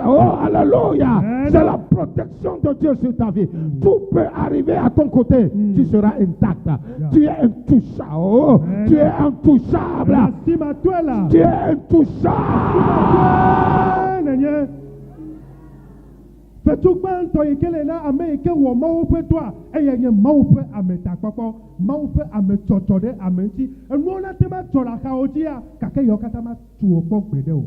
Speaker 3: Oh, alléluia.
Speaker 4: Amen.
Speaker 3: C'est la protection de Dieu sur ta vie. Tout peut arriver à ton côté. Tu seras intact. Tu es intouchable. Oh,
Speaker 4: Amen.
Speaker 3: tu es intouchable.
Speaker 4: Asimatɔe la.
Speaker 3: Tu es intouchable.
Speaker 4: Nenye. Fetu gbãtɔ yi ke le na ame yi ke wɔ Mawu ƒe dɔa, eye nye Mawu ƒe ametakpɔkpɔ, Mawu ƒe ametsɔtsɔ ɖe ame ŋuti. Enuwo nate ma tsɔ le axawo dzia, gake yewo katã ma tu wo kpɔ gbeɖe o.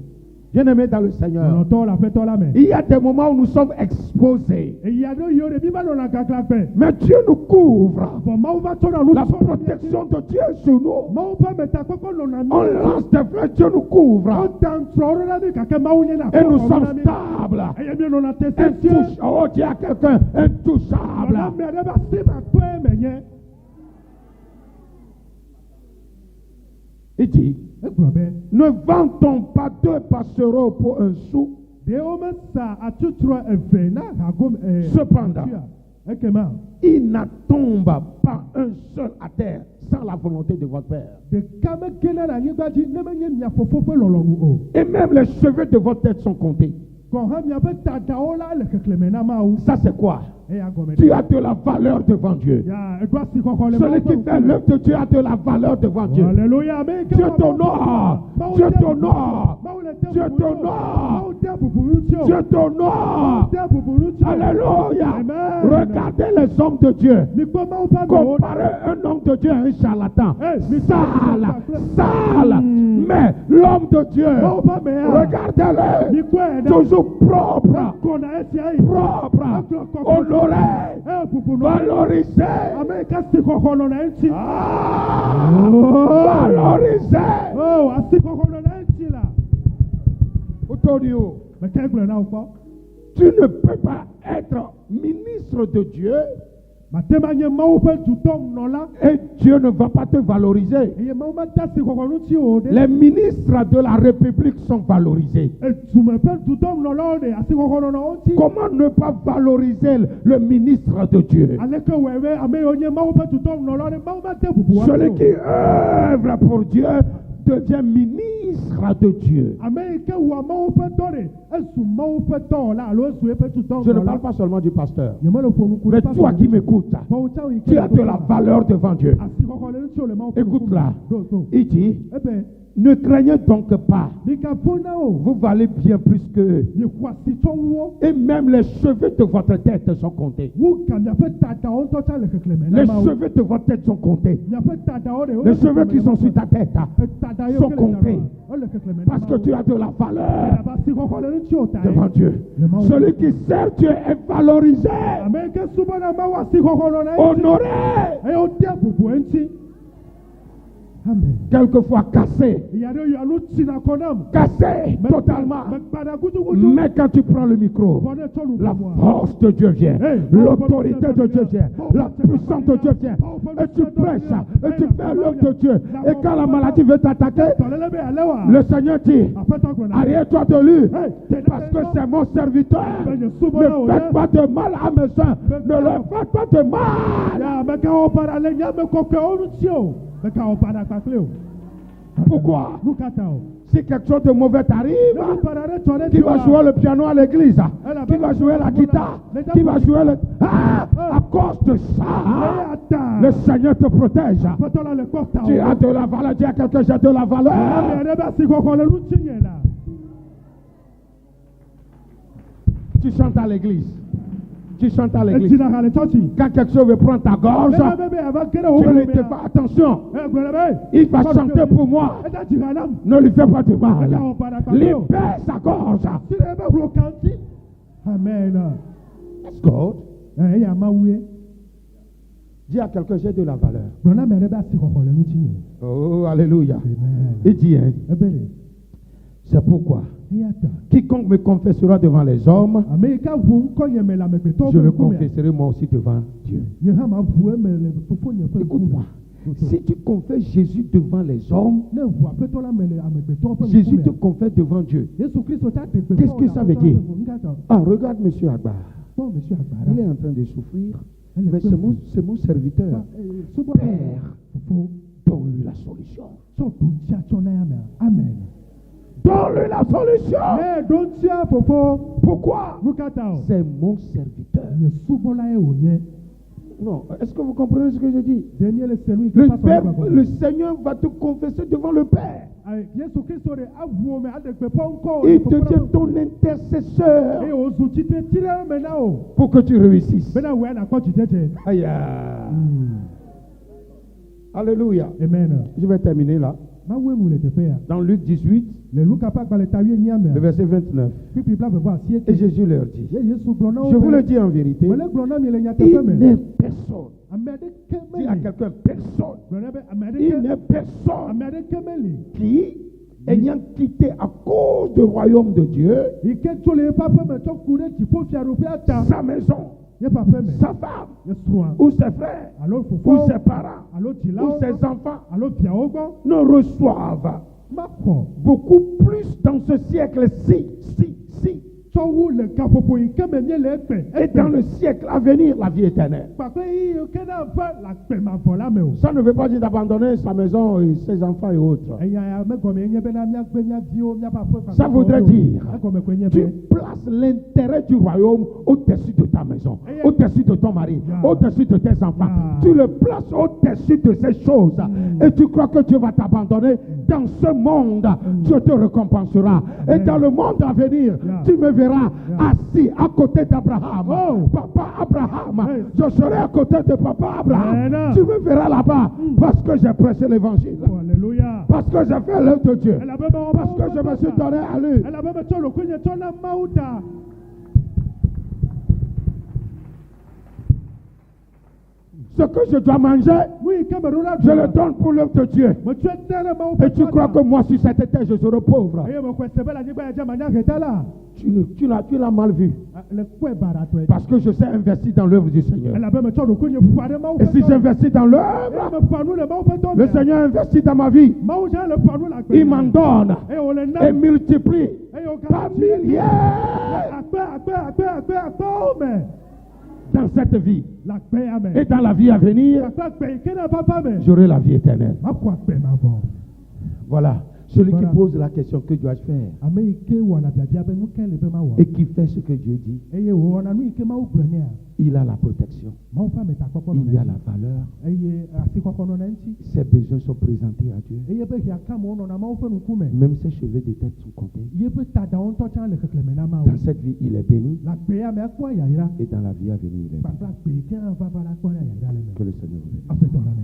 Speaker 3: Bien-aimés dans le
Speaker 4: On
Speaker 3: Seigneur,
Speaker 4: entend la fête là, mais.
Speaker 3: il y a des moments où nous sommes exposés.
Speaker 4: Et il y a deux yeux de biba dans la gaglape.
Speaker 3: Mais Dieu nous couvre.
Speaker 4: Bon, ma va tourner nous.
Speaker 3: La protection de Dieu est sur nous.
Speaker 4: Ma ou pas mettre quoi qu'on a mis.
Speaker 3: On lance des flèches, Dieu nous couvre.
Speaker 4: On t'en trop là de quelque maouné là.
Speaker 3: Et nous sommes stables.
Speaker 4: Et bien on a testé.
Speaker 3: Intouchables. Oh, dis à quelqu'un, intouchable.
Speaker 4: Mais elle va se battre, mais n'y.
Speaker 3: Il dit,
Speaker 4: Et problème.
Speaker 3: ne vantons pas 2 passereaux pour un sou.
Speaker 4: De homme ça a tout trop fait na agom.
Speaker 3: Cependant,
Speaker 4: et comment?
Speaker 3: il ne tombe pas un seul à terre sans la volonté de votre Père.
Speaker 4: De kame kena na nyeba di ne menye nya fofo lolonu o.
Speaker 3: Et même les cheveux de votre tête sont comptés.
Speaker 4: Quand on a fait tadaola le keklemena maou.
Speaker 3: Ça c'est quoi?
Speaker 4: Et agom.
Speaker 3: Tu as de la valeur devant Dieu.
Speaker 4: Ya, et toi si qu'on le.
Speaker 3: Celui qui fait l'œuvre de Dieu a de la valeur devant Dieu.
Speaker 4: Alléluia. Mais
Speaker 3: Dieu t'honore. Dieu t'honore. Dieu t'honore. Dieu t'honore. Alléluia.
Speaker 4: Amen.
Speaker 3: Regardez les hommes de Dieu.
Speaker 4: Mais comment on parle?
Speaker 3: Comparez un homme de Dieu à un charlatan.
Speaker 4: Eh,
Speaker 3: Sale, sale. Mais l'homme de Dieu, regardez-le.
Speaker 4: Mais quoi?
Speaker 3: Toujours propre.
Speaker 4: Qu'on a essayé.
Speaker 3: Propre. Honoré. Valorisé.
Speaker 4: Américain, c'est qu'on a essayé.
Speaker 3: Valorisé.
Speaker 4: Oh, c'est qu'on a essayé là.
Speaker 3: Autorio.
Speaker 4: Mais quel que là ou pas?
Speaker 3: Tu ne peux pas être ministre de Dieu et Dieu ne va pas te valoriser. Les ministres de la République sont valorisés. Comment ne pas valoriser le ministre de Dieu? Celui qui œuvre pour Dieu devient ministre de Dieu. Je ne parle pas seulement du pasteur, mais toi qui m'écoutes, tu as de la valeur devant Dieu. Écoute-là, il dit, ne craignez donc pas, vous valez bien plus qu'eux. Et même les cheveux de votre tête sont comptés. Les cheveux de votre tête sont comptés. Les cheveux qui sont sur ta tête sont comptés. Parce que tu as de la valeur devant Dieu. Celui qui sert Dieu est valorisé, honoré, quelquefois cassé. Cassé totalement. Mais quand tu prends le micro, la force de Dieu vient, l'autorité de Dieu vient, la puissance de Dieu vient. Et tu prêches, et tu fais l'œuvre de Dieu. Et quand la maladie veut t'attaquer, le Seigneur dit, arrière-toi de lui, parce que c'est mon serviteur. Ne faites pas de mal à mes saints. Ne leur faites pas de mal. Pourquoi? Si quelque chose de mauvais t'arrive, qui va jouer le piano à l'église, qui va jouer la guitare, qui va jouer le... à cause de ça, le Seigneur te protège. Tu as de la valeur, dis à quelqu'un, j'ai de la valeur. Tu chantes à l'église. Tu chantes à l'église. Quand quelque chose veut prendre ta gorge, tu lui dis pas attention. Il va chanter pour moi. Ne lui fais pas de mal. Libère sa gorge.
Speaker 4: Amen.
Speaker 3: That's God. Dis à quelqu'un, j'ai de la valeur. Oh, alléluia. Il dit, hein, c'est pourquoi quiconque me confessera devant les hommes, je le confesserai moi aussi devant Dieu. Écoute-moi. Si tu confesses Jésus devant les hommes, Jésus te confesse devant Dieu. Qu'est-ce que ça veut dire? Ah, regarde Monsieur Agbar. Il est en train de souffrir, mais c'est mon serviteur. Père, donne-lui la solution.
Speaker 4: Amen.
Speaker 3: Donne-lui la solution. Pourquoi? C'est mon serviteur. Non, est-ce que vous comprenez ce que je dis? Le Seigneur va te confesser devant le Père. Il devient ton intercesseur pour que tu réussisses. Aïe. Alléluia.
Speaker 4: Amen.
Speaker 3: Je vais terminer là.
Speaker 4: mawu enu le teƒe ya.
Speaker 3: Dans Luc 18,
Speaker 4: Le Luka ƒe agbalẽ ta 8
Speaker 3: le verset 29.
Speaker 4: Pipi bla vevɔ asi
Speaker 3: Et
Speaker 4: eke.
Speaker 3: Jésus leur dit,
Speaker 4: Ye Yesu gblɔ na wo
Speaker 3: je vous
Speaker 4: be,
Speaker 3: le dis en vérité,
Speaker 4: mele gblɔ na mi le
Speaker 3: il
Speaker 4: nyateƒe me.
Speaker 3: n'est personne.
Speaker 4: Ame aɖeke
Speaker 3: Dis à
Speaker 4: meli.
Speaker 3: quelqu'un, personne.
Speaker 4: Gblɔ na be ame
Speaker 3: Il
Speaker 4: aɖeke
Speaker 3: n'est personne
Speaker 4: ame aɖeke meli.
Speaker 3: qui, ayant quitté à cause du royaume de Dieu,
Speaker 4: Yi ke tso le eƒe aƒe me tsɔ ku ɖe dziƒofiaɖoƒea ta.
Speaker 3: sa maison,
Speaker 4: Yeƒe aƒe me.
Speaker 3: sa femme,
Speaker 4: Ye srɔ̃a.
Speaker 3: ou ses frères,
Speaker 4: Alo
Speaker 3: ou
Speaker 4: fofoawo.
Speaker 3: ses parents,
Speaker 4: Alo
Speaker 3: ou
Speaker 4: dzilawo.
Speaker 3: ses enfants,
Speaker 4: Alo viawo gbɔ.
Speaker 3: ne reçoivent
Speaker 4: Makɔ.
Speaker 3: beaucoup plus dans ce siècle-ci, si,
Speaker 4: Tsɔ wu le gaƒoƒo yi ke me mie le egbe.
Speaker 3: et dans le siècle à venir, la vie éternelle.
Speaker 4: Kpakple yi yi ke na va le agbe mavɔ la me o.
Speaker 3: Ça ne veut pas dire d'abandonner sa maison et ses enfants et autres.
Speaker 4: Eya ya megɔme nye bena míagbe mía viwo míaƒe aƒe.
Speaker 3: Ça voudrait dire,
Speaker 4: Egɔme koe nye
Speaker 3: tu
Speaker 4: be.
Speaker 3: places l'intérêt du royaume au-dessus de ta maison, au-dessus de ton mari, au-dessus de tes enfants. Tu le places au-dessus de ces choses et tu crois que Dieu va t'abandonner. Dans ce monde, Dieu te récompensera. Et dans le monde à venir, tu me verras assis à côté d'Abraham.
Speaker 4: Oh.
Speaker 3: Papa Abraham,
Speaker 4: Hey.
Speaker 3: je serai à côté de papa Abraham.
Speaker 4: Amen.
Speaker 3: Tu me verras là-bas parce que j'ai prêché l'évangile.
Speaker 4: Oh, alléluia.
Speaker 3: Parce que j'ai fait l'œuvre de Dieu.
Speaker 4: Elle a même
Speaker 3: Parce que je me suis donné à lui.
Speaker 4: Elle a même tsɔ le kunye tsɔ na Mawu ta.
Speaker 3: Ce que je dois manger,
Speaker 4: Oui, ke me ɖo na
Speaker 3: je le donne pour l'œuvre de Dieu.
Speaker 4: Me tsɔe te ɖe Mawu
Speaker 3: Et tu crois que moi, sur cette terre, je serai pauvre.
Speaker 4: Eye me xɔe se be le anyigba ya dze manya heta la.
Speaker 3: Tu l'as mal vu.
Speaker 4: Le kpɔe ba ɖa tɔe.
Speaker 3: Parce que je sais investir dans l'œuvre du Seigneur.
Speaker 4: Elle a même tsɔ le kunye ƒoa ɖe Mawu
Speaker 3: Et
Speaker 4: ƒe
Speaker 3: si
Speaker 4: dɔ me.
Speaker 3: j'investis dans
Speaker 4: Eye
Speaker 3: l'œuvre,
Speaker 4: me ƒoa nu le Mawu ƒe dɔ
Speaker 3: le
Speaker 4: me.
Speaker 3: Seigneur investit dans ma vie.
Speaker 4: Mawu tsɛ le ƒoa nu le agbe.
Speaker 3: Il m'en donne
Speaker 4: Eye wòle na.
Speaker 3: et multiplie
Speaker 4: Eye wò
Speaker 3: par milliers
Speaker 4: akpewo me.
Speaker 3: dans cette vie.
Speaker 4: Le agbe ya me.
Speaker 3: Et dans la vie à venir,
Speaker 4: Akpe agbe yi ke ne papa me.
Speaker 3: j'aurai la vie éternelle.
Speaker 4: Maƒo agbe mavɔ.
Speaker 3: Voilà. Celui qui
Speaker 4: Voilà.
Speaker 3: pose la question, que dois-je faire?
Speaker 4: Ame yi ke wɔna biabia be nu ke le be mawɔ.
Speaker 3: Et qui fait ce que Dieu dit,
Speaker 4: Eye wòwɔna nu yi ke Mawu gblɔ nea.
Speaker 3: il a la protection.
Speaker 4: Mawu ƒe ametakpɔkpɔ nɔ
Speaker 3: Il y a
Speaker 4: na
Speaker 3: la valeur.
Speaker 4: eŋuti. Eye asikɔkɔ nɔ na eŋuti.
Speaker 3: Ses besoins sont présentés à Dieu.
Speaker 4: Eye be hiakamewo nɔna Mawu ƒe ŋkume.
Speaker 3: Même ses cheveux de tête sont comptés.
Speaker 4: Yeƒe tadawo ŋutɔ tsã le xexlẽme na Mawu.
Speaker 3: Dans cette vie, il est béni.
Speaker 4: Le agbe ya me ekpɔ yayra.
Speaker 3: Et dans la vie à venir, il est béni.
Speaker 4: Kpakple agbe yi ke hã vava la kpɔ yayra le me.
Speaker 3: Que le Seigneur vous bénisse.
Speaker 4: Aƒetɔ la le